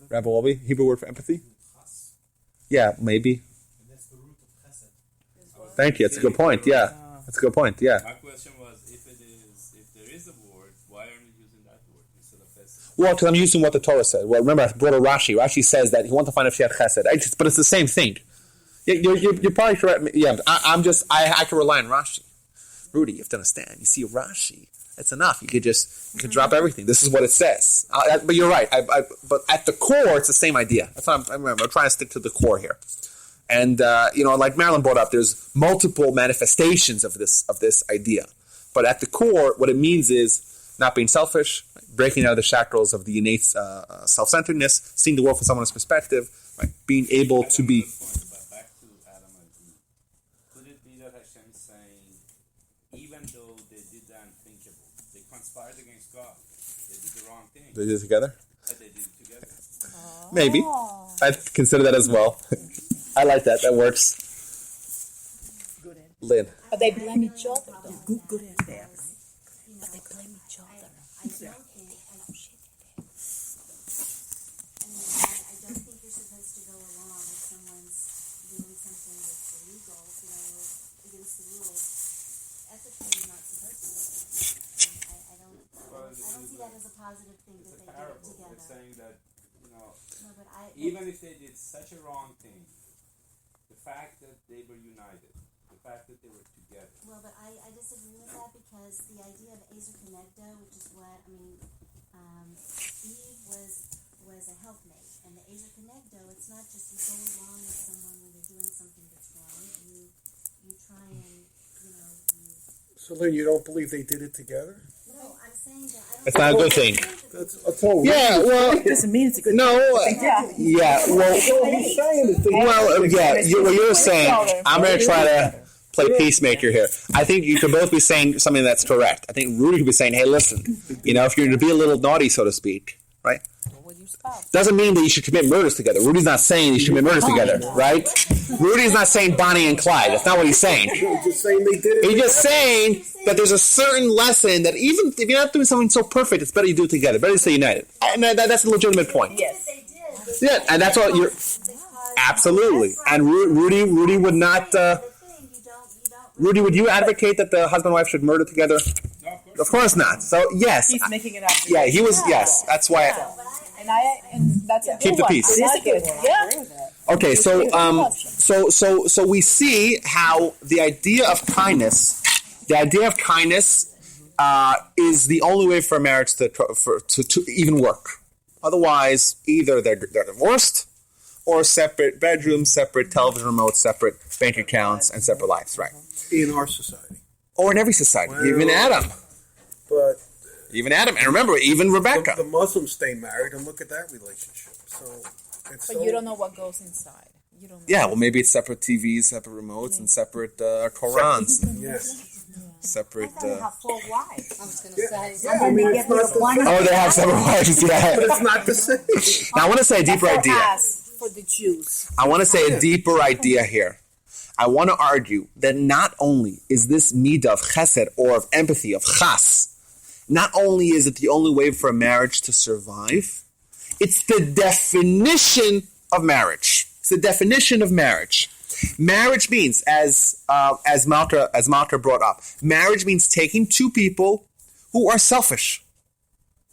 Rabbi Wolbe, Hebrew word for empathy? Yeah, maybe. Thank you. That's a good point. Yeah. That's a good point. Yeah. My question was, if there is a word, why aren't you using that word instead of chesed? Well, because I'm using what the Torah said. Well, remember, I brought a Rashi. Rashi says that he wants to find if she had chesed. But it's the same thing. You're probably correct. Yeah, but I can rely on Rashi. Rudy, you have to understand. You see Rashi, that's enough. You could drop everything. This is what it says. But you're right. But at the core, it's the same idea. That's what I'm trying to stick to the core here. And like Marilyn brought up, there's multiple manifestations of this idea. But at the core, what it means is not being selfish, right? Breaking out of the shackles of the innate self-centeredness, seeing the world from someone's perspective, right? Being able to be. But back to Adam and Eve. Could it be that Hashem is saying, even though they did the unthinkable, they conspired against God, they did the wrong thing, They did it together? but they did it together? Maybe. I'd consider that as well. I like that. That works. Lynn. But they blame each other. Good at that. But they blame each other. I don't think you're supposed to go along if someone's doing something that's illegal, against the rules. Ethically, you're not supposed to. I don't see that as a positive thing It's that a they did it parable. together. They're saying that, No, but even if they did such a wrong thing, the fact that they were united, the fact that they were together. Well, but I disagree with that because the idea of Ezer Kenegdo, which is what Eve was a helpmate, and the Ezer Kenegdo, it's not just you go along with someone when they're doing something that's wrong. You try and So then you don't believe they did it together? No, I'm saying that I don't. It's not a good thing. That's all. Yeah, well, It doesn't mean it's a good no. Yeah, well, What he's saying is they what you're saying, I'm going to try to play peacemaker here. I think you could both be saying something that's correct. I think Rudy could be saying, hey, listen, if you're going to be a little naughty, so to speak, right? Doesn't mean that you should commit murders together. Rudy's not saying you should commit murders together, right? Rudy's not saying Bonnie and Clyde. That's not what he's saying. He's just saying they did it. He's just saying that there's a certain lesson that even if you're not doing something so perfect, it's better you do it together. Better to stay united. And that's a legitimate point. Yes. They did. Yeah, and that's what you're... Absolutely. And Rudy would not... Rudy, would you advocate that the husband and wife should murder together? No, Of course not. So, yes. He's making it up. Yeah, he was... Yes, that's why... And that's a good Keep the one. peace. I like it. Yeah. Okay, so we see how the idea of kindness is the only way for a marriage to even work. Otherwise, either they're divorced, or separate bedrooms, separate television remotes, separate bank accounts, and separate lives, right? In our society. Or in every society, even Adam. But Even Adam, and remember, even Rebecca. the Muslims stay married, and look at that relationship. So it's But you don't know what goes inside. You don't know. Yeah, well, maybe it's separate TVs, separate remotes, and separate Qurans, Yes. separate. I have 4 wives. I was going to say. Yeah, I mean, it's not the same. Oh, they have separate wives. Yeah. But it's not the same. Now, I want to say a deeper idea. As for the Jews. I want to say a deeper idea here. I want to argue that not only is this midah of chesed or of empathy, of chas, not only is it the only way for a marriage to survive, it's the definition of marriage. It's the definition of marriage. Marriage means, as Malta brought up, marriage means taking two people who are selfish,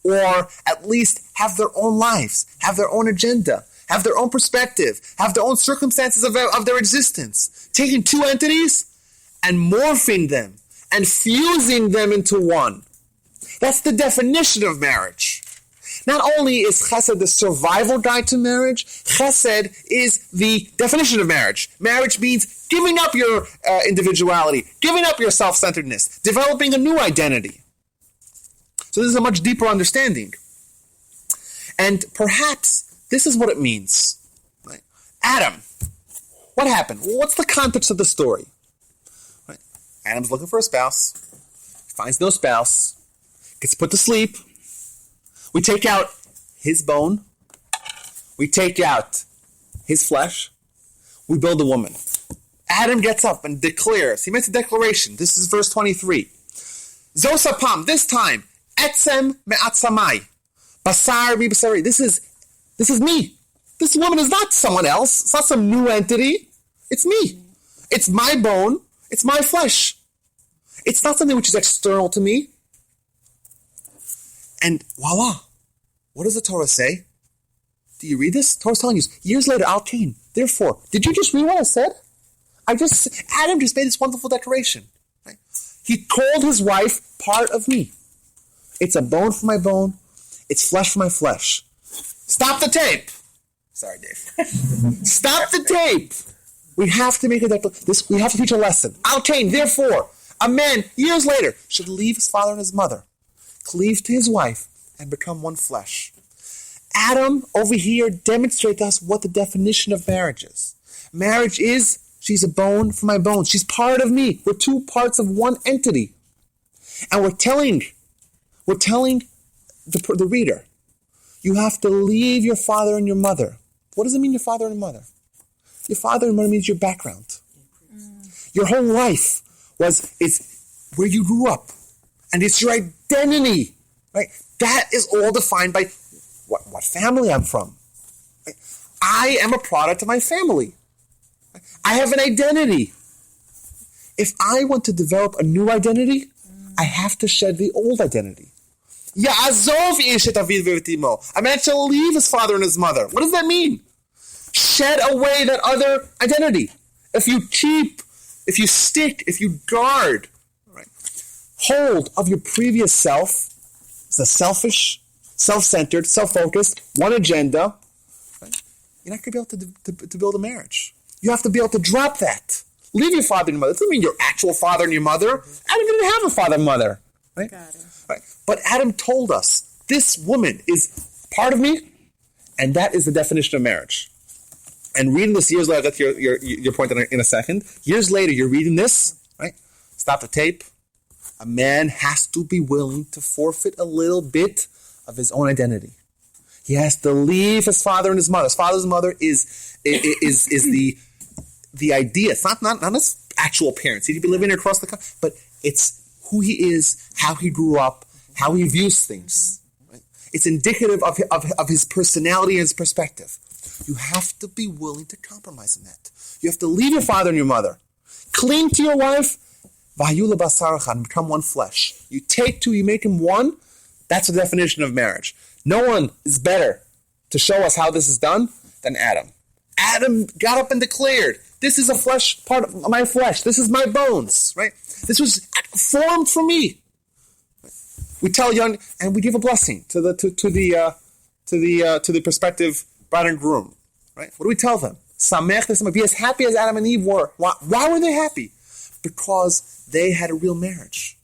or at least have their own lives, have their own agenda, have their own perspective, have their own circumstances of their existence. Taking two entities and morphing them and fusing them into one. That's the definition of marriage. Not only is chesed the survival guide to marriage, chesed is the definition of marriage. Marriage means giving up your individuality, giving up your self-centeredness, developing a new identity. So this is a much deeper understanding. And perhaps this is what it means. Right? Adam, what happened? Well, what's the context of the story? Right? Adam's looking for a spouse, finds no spouse, gets put to sleep. We take out his bone, We take out his flesh. We build a woman. Adam gets up and declares. He makes a declaration. This is verse 23. Zosapam, this time, etzem me'atzamai. Basar mi basari. This is me. This woman is not someone else. It's not some new entity. It's me. It's my bone. It's my flesh. It's not something which is external to me. And voila. What does the Torah say? Do you read this? The Torah's telling you, years later, Al Cain. Therefore, did you just read what I said? Adam just made this wonderful declaration. Right? He called his wife part of me. It's a bone for my bone. It's flesh for my flesh. Stop the tape. Sorry, Dave. Stop the tape. We have to make a declaration. We have to teach a lesson. Al Cain, therefore, a man, years later, should leave his father and his mother, cleave to his wife, and become one flesh. Adam, over here, demonstrates to us what the definition of marriage is. Marriage is, she's a bone for my bones. She's part of me. We're two parts of one entity. And we're telling the reader, you have to leave your father and your mother. What does it mean, your father and mother? Your father and mother means your background. Your whole life is where you grew up. And it's your identity. Right? That is all defined by what family I'm from. Right? I am a product of my family. I have an identity. If I want to develop a new identity, I have to shed the old identity. Ya'azov ish et aviv v'timo. A man shall leave his father and his mother. What does that mean? Shed away that other identity. If you keep, if you stick, if you guard, right, hold of your previous self, it's a selfish, self-centered, self-focused, one agenda, right, you're not going to be able to build a marriage. You have to be able to drop that. Leave your father and your mother. It doesn't mean your actual father and your mother. Adam didn't have a father and mother. Right? Got it. Right. But Adam told us, this woman is part of me, and that is the definition of marriage. And reading this years later, I'll get to your point in a second. Years later, you're reading this, right? Stop the tape. A man has to be willing to forfeit a little bit of his own identity. He has to leave his father and his mother. His father and mother is the idea. It's not his actual parents. He could be living across the country, but it's who he is, how he grew up, how he views things. Right? It's indicative of his personality and his perspective. You have to be willing to compromise in that. You have to leave your father and your mother. Cling to your wife, and become one flesh. You take two, you make him one. That's the definition of marriage. No one is better to show us how this is done than Adam. Adam got up and declared, this is a flesh, part of my flesh. This is my bones, right? This was formed for me. We tell young, and we give a blessing to the prospective bride and groom, right? What do we tell them? Samech, be as happy as Adam and Eve were. Why were they happy? Because they had a real marriage.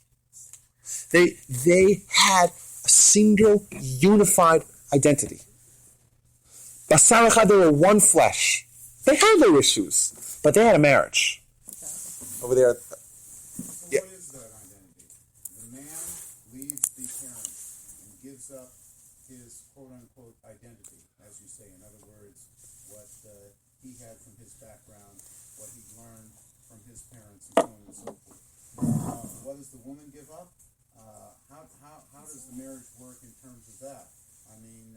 They had a single, unified identity. Basar echad, they were one flesh. They had their issues, but they had a marriage. Over there. So what is that identity? The man leaves the parents and gives up his quote-unquote identity, as you say. In other words, what he had from his background, what he learned from his parents, and so on and so forth. What does the woman give up? How does the marriage work in terms of that? I mean,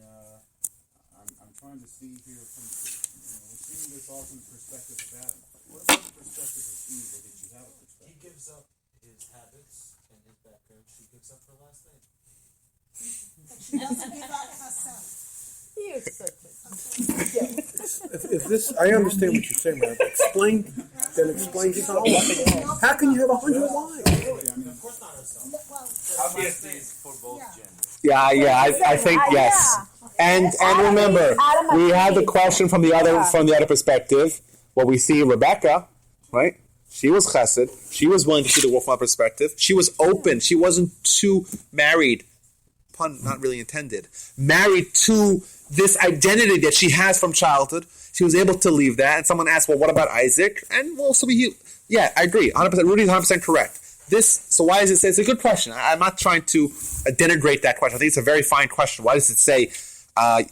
I'm trying to see here from, we're seeing this all from the perspective of Adam. What about the perspective of Eve, or did you have a perspective? He gives up his habits and his background. She gives up her last name. But she doesn't give up herself. You're so good. If this, I understand what you're saying, Rabbi. Explain yourself. How can you have 100 wives? Of course not herself. Well, Obviously, it's for both Yeah. genders. Yeah, I think yes. And remember, we had the question from the other perspective. Well, we see Rebecca, right? She was chesed. She was willing to see the world from that perspective. She was open. She wasn't too married, pun not really intended, married to this identity that she has from childhood. She was able to leave that. And someone asked, well, what about Isaac? And well, so yeah, I agree. 100%. Rudy's 100% correct. So why does it say, it's a good question. I'm not trying to denigrate that question. I think it's a very fine question. Why does it say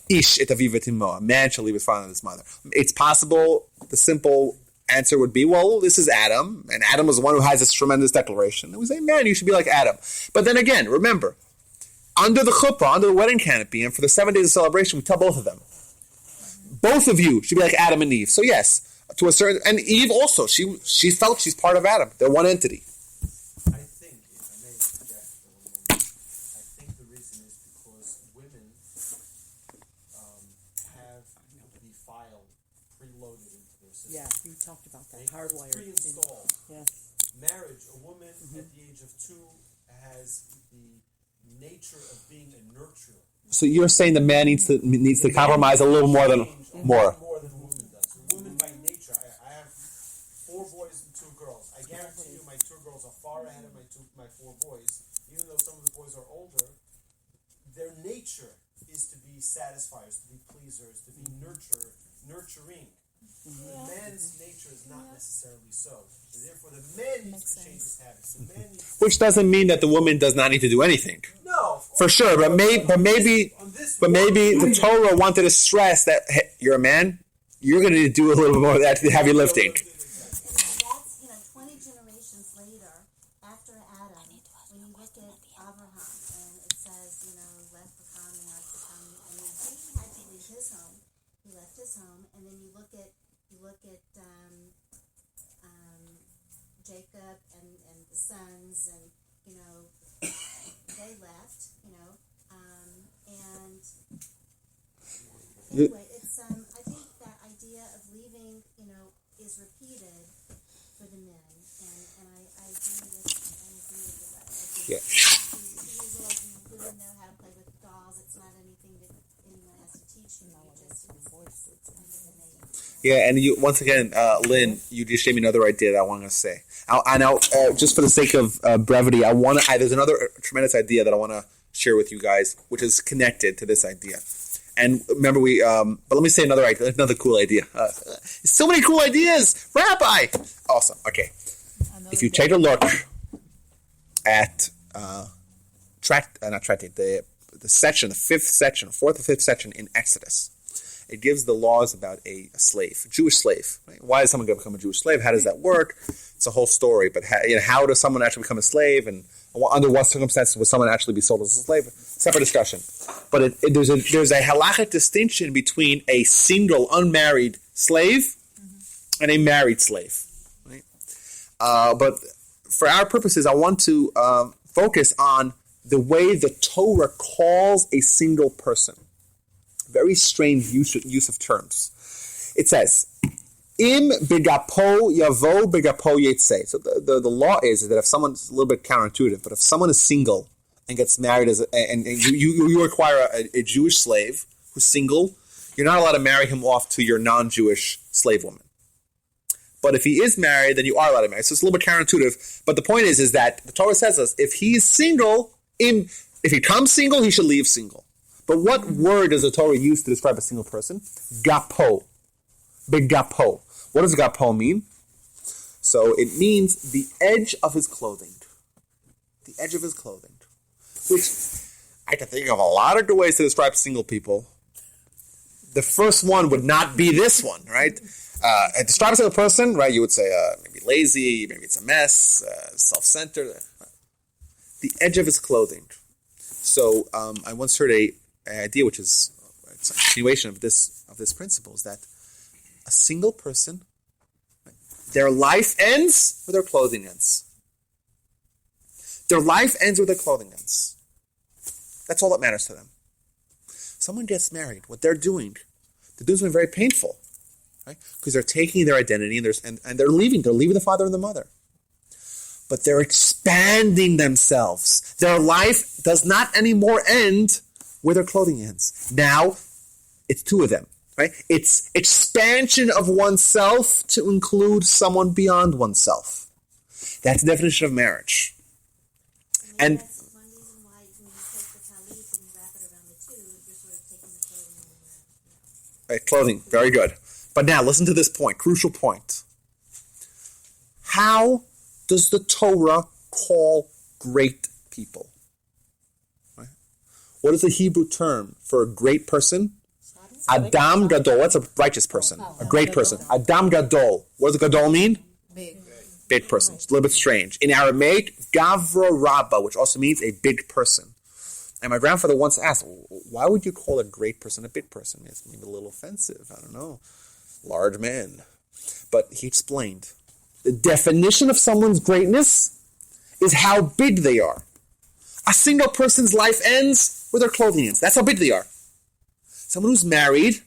Ish et aviv et imo. A man shall leave his father and his mother. It's possible the simple answer would be, well, this is Adam, and Adam was the one who has this tremendous declaration. And we say, man, you should be like Adam. But then again, remember, under the chuppah, under the wedding canopy, and for the 7 days of celebration, we tell both of them, both of you should be like Adam and Eve. So yes, to a certain, and Eve also, she felt she's part of Adam. They're one entity. I think, if I may interject for one moment, I think the reason is because women have the file preloaded into their system. Yeah, you talked about that. It's Hardwired. pre-installed. Yeah. Marriage, a woman at the age of 2 has the nature of being a nurturer. So you're saying the man needs to compromise a little more than more. More than a woman does. A woman by nature, I have 4 boys and 2 girls. I guarantee you my 2 girls are far ahead of my 4 boys. Even though some of the boys are older, their nature is to be satisfiers, to be pleasers, to be nurturing. The man's nature is not necessarily so. And therefore, the man needs to change his habits. The man needs Which doesn't mean that the woman does not need to do anything. no, For sure, but maybe the Torah wanted to stress that, hey, you're a man, you're going to need to do a little bit more of that heavy lifting. That's, 20 generations later, after Adam, when you look at Abraham, and it says, left the common, left the common, I mean, he had to leave his home. He left his home, and then you look at Jacob and the sons, and, they left, and anyway, it's, I think that idea of leaving, is repeated for the men, and I agree with the rest. I think Yeah. you women know how to play with dolls. It's not anything that anyone has to teach you. Yeah, and you once again, Lynn, you just gave me another idea that I wanted to say. I know, just for the sake of brevity, there's another tremendous idea that I want to share with you guys, which is connected to this idea. And remember, but let me say another cool idea. So many cool ideas, Rabbi. Awesome. Okay, if you take a look at the section, the 5th section, 4th or 5th section in Exodus. It gives the laws about a slave, a Jewish slave. Right? Why is someone going to become a Jewish slave? How does that work? It's a whole story. But how does someone actually become a slave? And under what circumstances would someone actually be sold as a slave? Separate discussion. But there's a halachic distinction between a single, unmarried slave and a married slave. Right? But for our purposes, I want to focus on the way the Torah calls a single person. Very strange use of terms. It says, "Im begapo yavo begapo yetze." So the law is that if someone's a little bit counterintuitive, but if someone is single and gets married and you acquire a Jewish slave who's single, you're not allowed to marry him off to your non-Jewish slave woman. But if he is married, then you are allowed to marry. So it's a little bit counterintuitive. But the point is that the Torah says us, if he's single, if he comes single, he should leave single. But what word does the Torah use to describe a single person? Gapo. Begapo. What does gapo mean? So it means the edge of his clothing. The edge of his clothing. Which I can think of a lot of good ways to describe single people. The first one would not be this one, right? Describe a single person, right? You would say maybe lazy, maybe it's a mess, self-centered. The edge of his clothing. So I once heard an idea, which is it's a continuation of this principle, is that a single person, their life ends where their clothing ends. Their life ends where their clothing ends. That's all that matters to them. Someone gets married. What they're doing something very painful, right? Because they're taking their identity and they're leaving. They're leaving the father and the mother. But they're expanding themselves. Their life does not anymore end where their clothing ends. Now, it's 2 of them, right? It's expansion of oneself to include someone beyond oneself. That's the definition of marriage. And that's one reason why when you take the talit and you wrap it around the 2, you're sort of taking the clothing and right, clothing, very good. But now, listen to this point, crucial point. How does the Torah call great people? Right? What is the Hebrew term for a great person? Adam Gadol. That's a righteous person, a great person. Adam Gadol. What does Gadol mean? Big person. It's a little bit strange. In Aramaic, Gavra Rabba, which also means a big person. And my grandfather once asked, why would you call a great person a big person? It's maybe a little offensive. I don't know. Large man. But he explained, the definition of someone's greatness is how big they are. A single person's life ends where their clothing ends. That's how big they are. Someone who's married,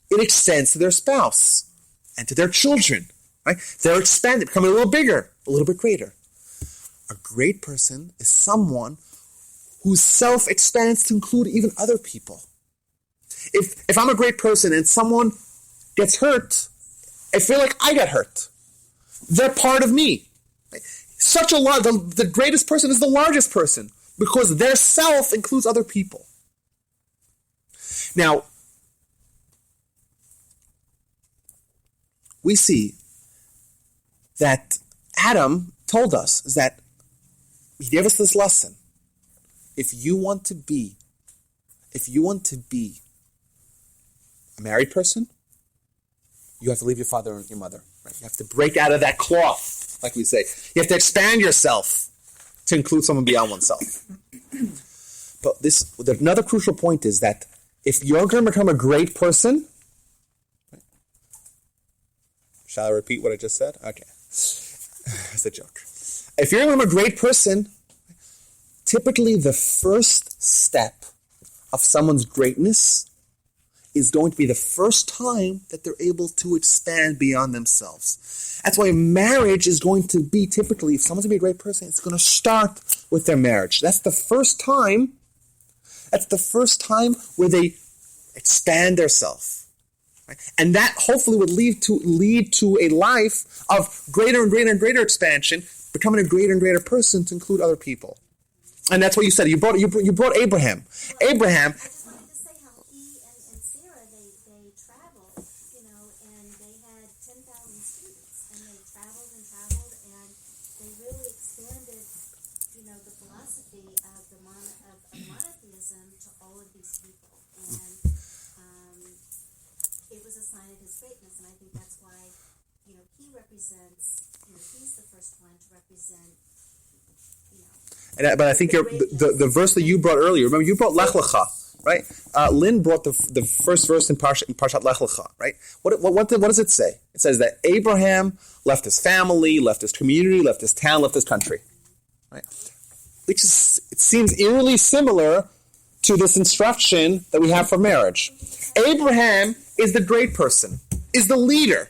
it extends to their spouse and to their children. Right? They're expanded, becoming a little bigger, a little bit greater. A great person is someone whose self expands to include even other people. If I'm a great person and someone gets hurt, I feel like I got hurt. They're part of me. Such a lot. The greatest person is the largest person because their self includes other people. Now, we see that Adam told us is that he gave us this lesson. If you want to be a married person, you have to leave your father and your mother. Right? You have to break out of that cloth, like we say. You have to expand yourself to include someone beyond oneself. But another crucial point is that if you're going to become a great person, right? Shall I repeat what I just said? Okay. It's a joke. If you're going to become a great person, typically the first step of someone's greatness is going to be the first time that they're able to expand beyond themselves. That's why marriage is going to be typically, if someone's going to be a great person, it's going to start with their marriage. That's the first time where they expand their self. Right? And that hopefully would lead to a life of greater and greater and greater expansion, becoming a greater and greater person to include other people. And that's what you said. You brought Abraham. Abraham. I just wanted to say how he and Sarah they traveled, and they had 10,000 students, and they traveled, and they really expanded, the philosophy of monotheism to all of these people, and it was a sign of his greatness, and I think that's why, he represents, he's the first one to represent. But I think the verse that you brought earlier, remember you brought Lech Lecha, right? Lynn brought the first verse in Parshat Lech Lecha, right? What does it say? It says that Abraham left his family, left his community, left his town, left his country, right? It seems eerily similar to this instruction that we have for marriage. Abraham is the great person, is the leader.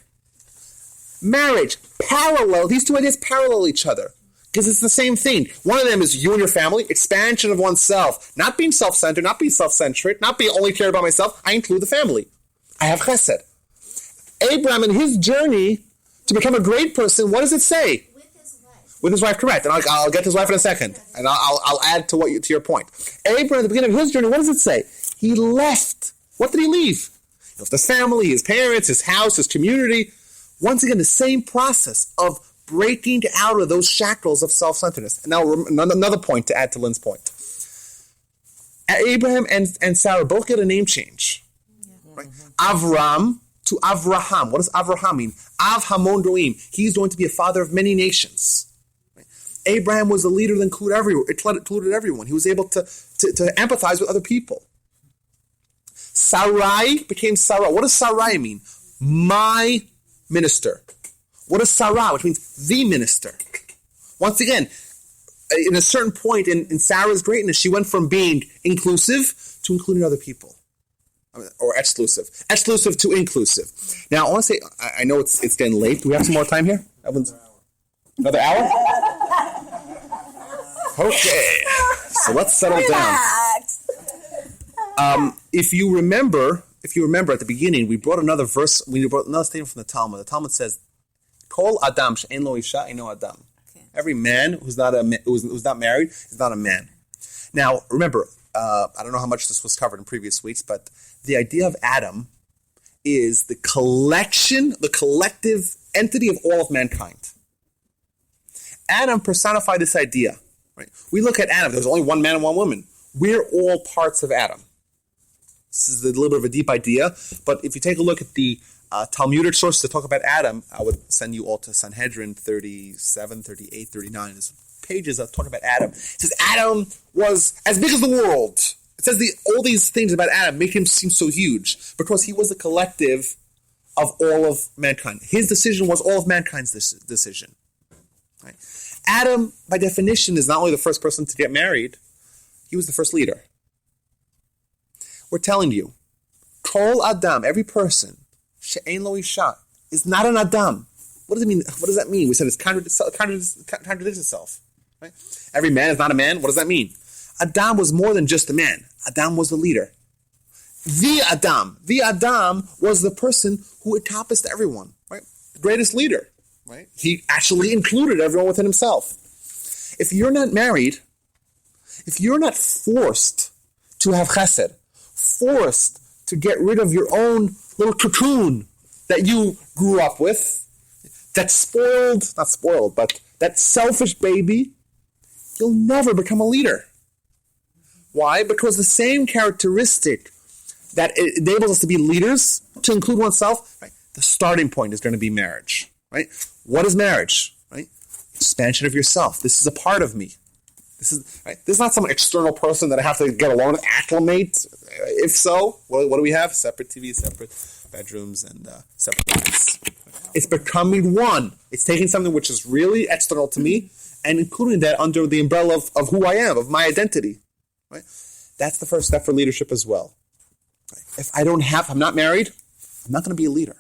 Marriage, parallel, these two ideas parallel each other. Because it's the same thing. One of them is you and your family, expansion of oneself, not being self-centered, not being self-centric, not being only cared about myself. I include the family. I have chesed. Abraham, in his journey to become a great person, what does it say? With his wife, correct. And I'll get to his wife in a second. And I'll add to your point. Abraham, at the beginning of his journey, what does it say? He left. What did he leave? He left his family, his parents, his house, his community. Once again, the same process of breaking out of those shackles of self-centeredness. And now another point to add to Lynn's point. Abraham and Sarah both get a name change. Right? Avram to Avraham. What does Avraham mean? Av Hamon Roim. He's going to be a father of many nations. Right? Abraham was a leader that included everyone. He was able to empathize with other people. Sarai became Sarah. What does Sarai mean? My minister. What is Sarah, which means the minister? Once again, in a certain point in Sarah's greatness, she went from being inclusive to including other people. Or exclusive. Exclusive to inclusive. Now, I want to say, I know it's getting late. Do we have some more time here? Another hour? Okay. So let's settle down. If you remember at the beginning, we brought another verse, we brought another statement from the Talmud. The Talmud says, Kol Adam she'en lo isha eino Adam. Every man who's not married is not a man. Now, remember, I don't know how much this was covered in previous weeks, but the idea of Adam is the collective entity of all of mankind. Adam personified this idea. Right? We look at Adam. There's only one man and one woman. We're all parts of Adam. This is a little bit of a deep idea, but if you take a look at the Talmudic sources that talk about Adam, I would send you all to Sanhedrin 37, 38, 39. There's pages that talk about Adam. It says Adam was as big as the world. It says all these things about Adam make him seem so huge because he was the collective of all of mankind. His decision was all of mankind's decision. Right? Adam, by definition, is not only the first person to get married, he was the first leader. We're telling you, Kol Adam, every person, She'ein lo isha, is not an Adam. What does it mean? What does that mean? We said it contradicts itself. Right? Every man is not a man. What does that mean? Adam was more than just a man. Adam was the leader. The Adam was the person who encompassed everyone. Right? The greatest leader. Right? He actually included everyone within himself. If you're not married, if you're not forced to have chesed, forced to get rid of your own little cocoon that you grew up with, that that selfish baby, you'll never become a leader. Why? Because the same characteristic that enables us to be leaders, to include oneself, right? The starting point is going to be marriage. Right? What is marriage? Right? Expansion of yourself. This is a part of me. This is not some external person that I have to get along with, acclimate. If so, what do we have? Separate TVs, separate bedrooms, and separate rooms. It's becoming one. It's taking something which is really external to me and including that under the umbrella of who I am, of my identity. Right? That's the first step for leadership as well. Right? If I'm not married, I'm not going to be a leader.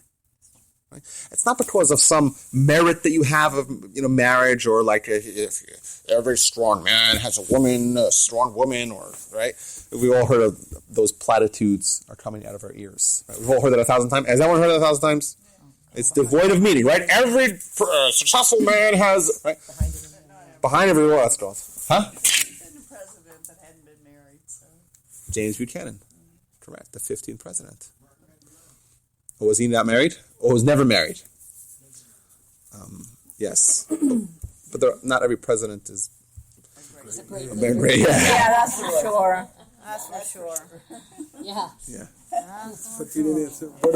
Right? It's not because of some merit that you have of marriage, or like if every strong man has a strong woman, or right. We've all heard of those platitudes are coming out of our ears. Right? We've all heard that 1,000 times. Has anyone heard it 1,000 times? It's devoid of meaning, right? Every successful man has right behind every wall. That's called, huh? Been a president that hadn't been married, so. James Buchanan, correct, the 15th president. Or was he not married? Or was never married? Yes. But not every president is great. Yeah, that's for sure. That's for sure. Yeah. Yeah. But you didn't answer. What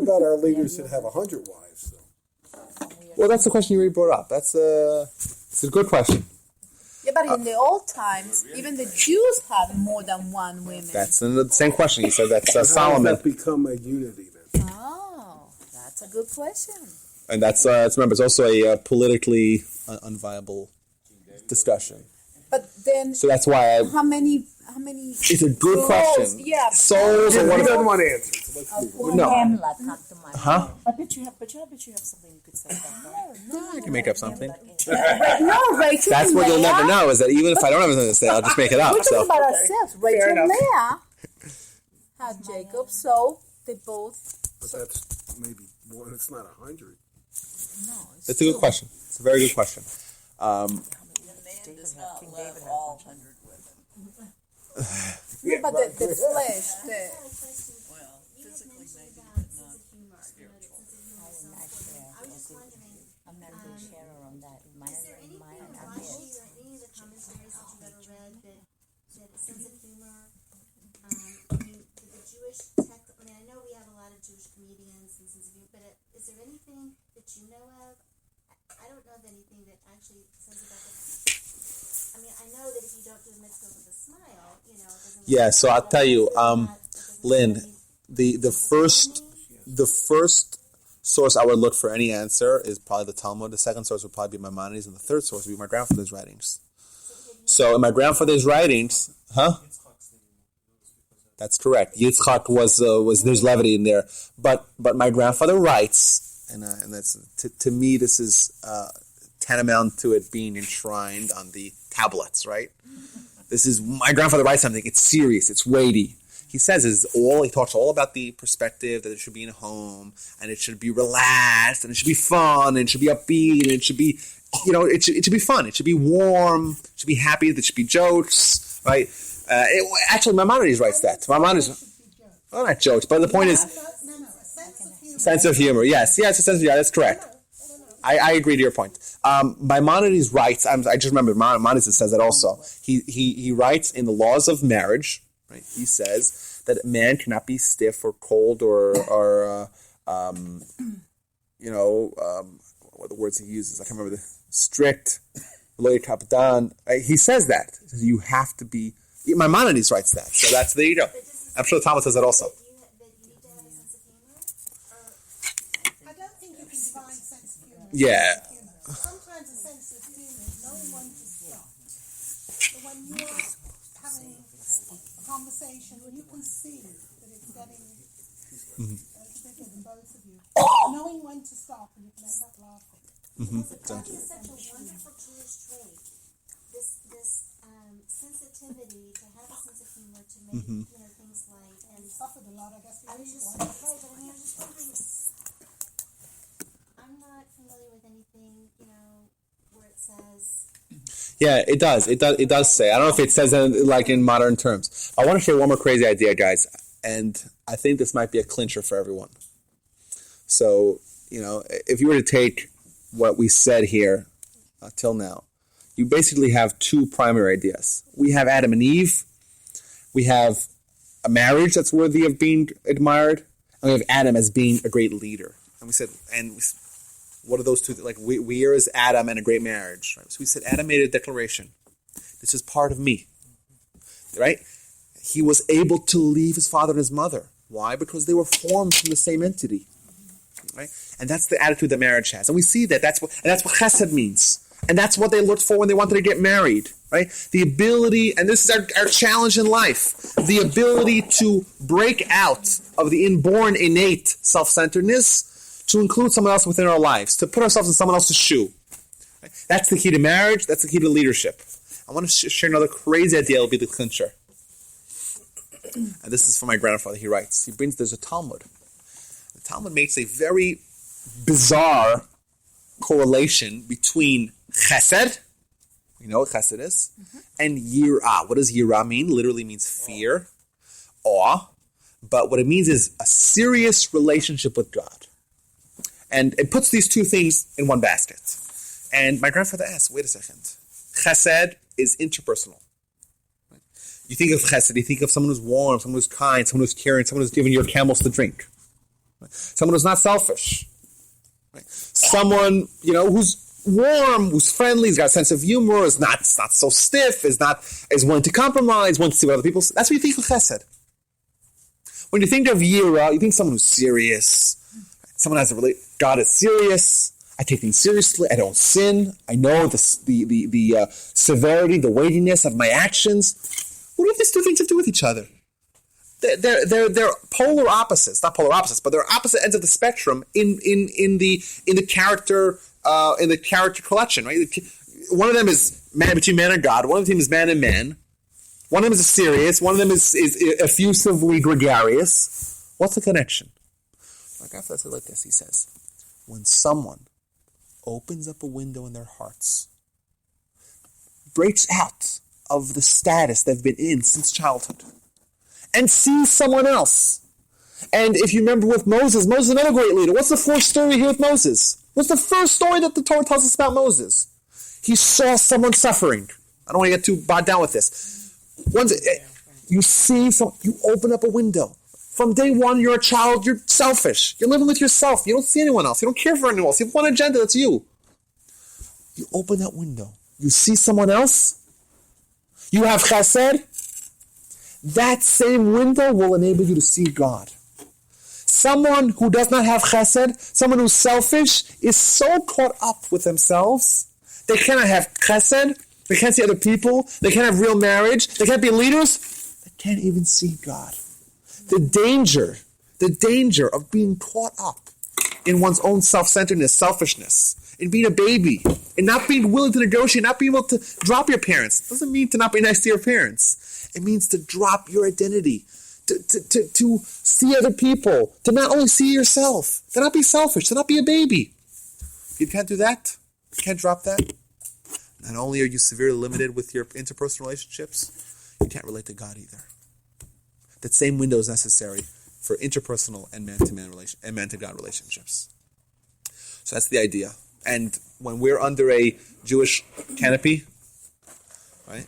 about our leaders that have 100 wives, though? Well, that's the question you already brought up. It's a good question. Yeah, but in the old times, even the Jews had more than one woman. That's the same question. You said that's How does Solomon. that become a unity then? Oh, that's a good question. And that's remember, it's also a politically unviable discussion. But then, So that's why how many? it's a good souls? question. Yeah. Souls He or what? doesn't want to answer. So let's move on. No. Hamlet come to my Huh? I bet you have something you could say about that. No, I can make up something. No, Rachel. That's and what you'll Leah. never know, is that even if I don't have anything to say, I'll just make it up. We're talking So about ourselves. Rachel and enough. Leah had Jacob, so they both. But that's maybe more. It's not 100. No, that's a good question. It's a very good question. The man does not love all 100 women. no, but the flesh. Well, physically maybe, but not spiritual. I was just wondering, I'm not a good sharer on that. is there anything in Rashi or any of the commentaries that you've ever read that sense of humor? I mean, the Jewish text. I mean, I know we have a lot of Jewish comedians and sense of humor, but is there anything that you know of? I don't know of anything that actually says about it. I mean, I know that if you don't do a mitzvah with a smile, it doesn't. Yeah, so I'll tell you, Lynn, Lynn, the first source I would look for any answer is probably the Talmud. The second source would probably be Maimonides, and the third source would be my grandfather's writings. So in my grandfather's writings, that's correct. Yitzchak was there's levity in there, but my grandfather writes, and that's to me this is tantamount to it being enshrined on the tablets, right? This is my grandfather writes something. It's serious. It's weighty. He says he talks all about the perspective that it should be in a home, and it should be relaxed, and it should be fun, and it should be upbeat, and it should be, it should be fun. It should be warm. It should be happy. There should be jokes, right? Actually, Maimonides writes that. Maimonides, not jokes, but the point is No, a sense of humor. sense of humor. Yes, a sense of humor. That's correct. I agree to your point. Maimonides writes, I just remember Maimonides says that also. He writes in the laws of marriage, right? He says that a man cannot be stiff or cold or what the words he uses. I can't remember strict, loy kapdan. He says that. You have to be. Maimonides writes that. So there you go. I'm sure the Talmud says that also. I don't think you can define sense of humor. Yeah. Sometimes a sense of humor is knowing when to stop. But when you are having a conversation, when you can see that it's getting bigger than both of you, knowing when to stop and you can end up laughing. That is such a wonderful Jewish trait. This sensitivity to have a sense of humor, to make things light, and Suffered a lot, I guess. I was just wondering. I'm not familiar with anything, where it says. Yeah, it does. It does say. I don't know if it says it like in modern terms. I want to share one more crazy idea, guys, and I think this might be a clincher for everyone. So, if you were to take what we said here till now, you basically have two primary ideas. We have Adam and Eve. We have a marriage that's worthy of being admired, and we have Adam as being a great leader. And we said, what are those two? Like we are as Adam and a great marriage. Right? So we said Adam made a declaration. This is part of me. Right? He was able to leave his father and his mother. Why? Because they were formed from the same entity. Right? And that's the attitude that marriage has. And we see that that's what chesed means. And that's what they looked for when they wanted to get married. Right? The ability, and this is our challenge in life, the ability to break out of the inborn innate self-centeredness to include someone else within our lives, to put ourselves in someone else's shoe. Right? That's the key to marriage. That's the key to leadership. I want to share another crazy idea. It'll be the clincher. And this is from my grandfather. He writes, there's a Talmud. The Talmud makes a very bizarre correlation between chesed, you know what chesed is, and yirah. What does yirah mean? Literally means fear, awe. But what it means is a serious relationship with God. And it puts these two things in one basket. And my grandfather asked, wait a second. Chesed is interpersonal. You think of chesed, you think of someone who's warm, someone who's kind, someone who's caring, someone who's giving your camels to drink. Someone who's not selfish. Someone, who's warm, who's friendly, has got a sense of humor, is not so stiff, is willing to compromise, wants to see what other people say. That's what you think of chesed. When you think of yira, you think someone who's serious. Someone has God is serious. I take things seriously. I don't sin. I know the severity, the weightiness of my actions. What do these two things have to do with each other? They're polar opposites, not polar opposites, but they're opposite ends of the spectrum in the character collection, right? One of them is between man and God. One of them is man and man. One of them is serious. One of them is effusively gregarious. What's the connection? My guy says it like this. He says, when someone opens up a window in their hearts, breaks out of the status they've been in since childhood, and sees someone else. And if you remember with Moses is another great leader. What's the first story here with Moses? What's the first story that the Torah tells us about Moses? He saw someone suffering. I don't want to get too bogged down with this. Once you see someone, you open up a window. From day one, you're a child, you're selfish. You're living with yourself. You don't see anyone else. You don't care for anyone else. You have one agenda, that's you. You open that window. You see someone else. You have chesed. That same window will enable you to see God. Someone who does not have chesed, someone who's selfish, is so caught up with themselves, they cannot have chesed, they can't see other people, they can't have real marriage, they can't be leaders, they can't even see God. The danger of being caught up in one's own self-centeredness, selfishness, in being a baby, in not being willing to negotiate, not being able to drop your parents. It doesn't mean to not be nice to your parents. It means to drop your identity, to see other people, to not only see yourself, to not be selfish, to not be a baby. If you can't do that, you can't drop that, not only are you severely limited with your interpersonal relationships, you can't relate to God either. That same window is necessary for interpersonal and man-to-man and man-to-God relationships. So that's the idea. And when we're under a Jewish canopy, right,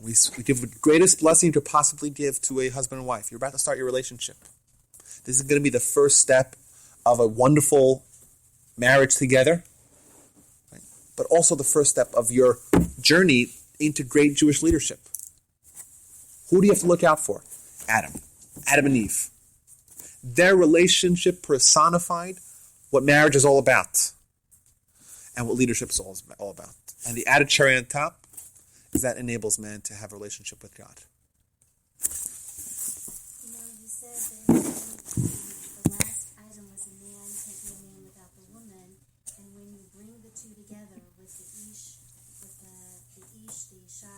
we give the greatest blessing you could possibly give to a husband and wife. You're about to start your relationship. This is going to be the first step of a wonderful marriage together, right? But also the first step of your journey into great Jewish leadership. Who do you have to look out for? Adam and Eve. Their relationship personified what marriage is all about and what leadership is all about. And the added cherry on top is that enables man to have a relationship with God. You know, you said that the last item was a man taking a man without the woman, and when you bring the two together with the ish, the isha,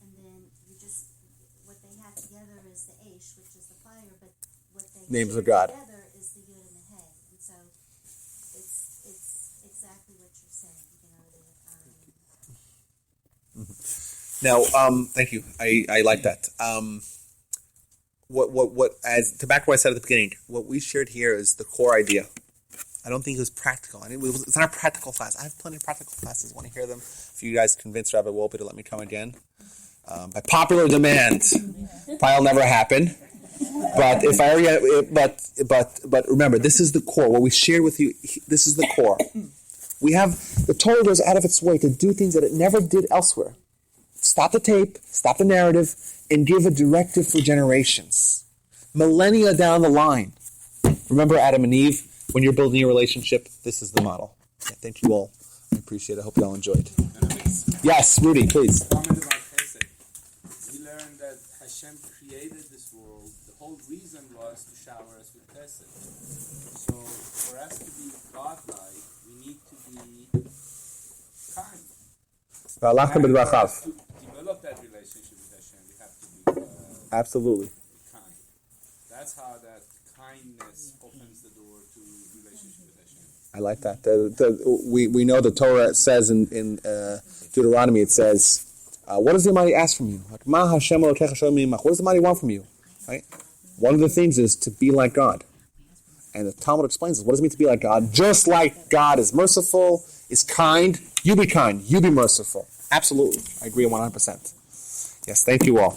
and then you just, what they have together is the ish, which is the fire, but what they Names share of God. together is the yud and the hey, and so it's exactly what you're saying, you know, Now, thank you. I like that. As to back to what I said at the beginning, what we shared here is the core idea. I don't think it was practical. It's not a practical class. I have plenty of practical classes. Want to hear them? If you guys convince Rabbi Wolpe to let me come again, by popular demand, probably will never happen. But if I already, but remember, this is the core. What we shared with you, this is the core. We have the Torah goes out of its way to do things that it never did elsewhere. Stop the tape, stop the narrative, and give a directive for generations, millennia down the line. Remember Adam and Eve. When you're building your relationship, this is the model. Yeah, thank you all. I appreciate it. I hope you all enjoyed. Yes, Rudy, please. Comment about Chesed. We learned that Hashem created this world. The whole reason was to shower us with Chesed. So for us to be godlike, we need to be kind. And for us to develop that relationship with Hashem, we have to be Absolutely. kind. That's how that kindness opens the door to relationship with Hashem. I like that. We know the Torah says in Deuteronomy, it says, what does the Almighty ask from you? Like, Ma Hashem Elokecha Shalom Yimach. What does the Almighty want from you? Right? One of the things is to be like God. And the Talmud explains this. What does it mean to be like God? Just like God is merciful, is kind, you be kind, you be merciful. Absolutely. I agree 100%. Yes, thank you all.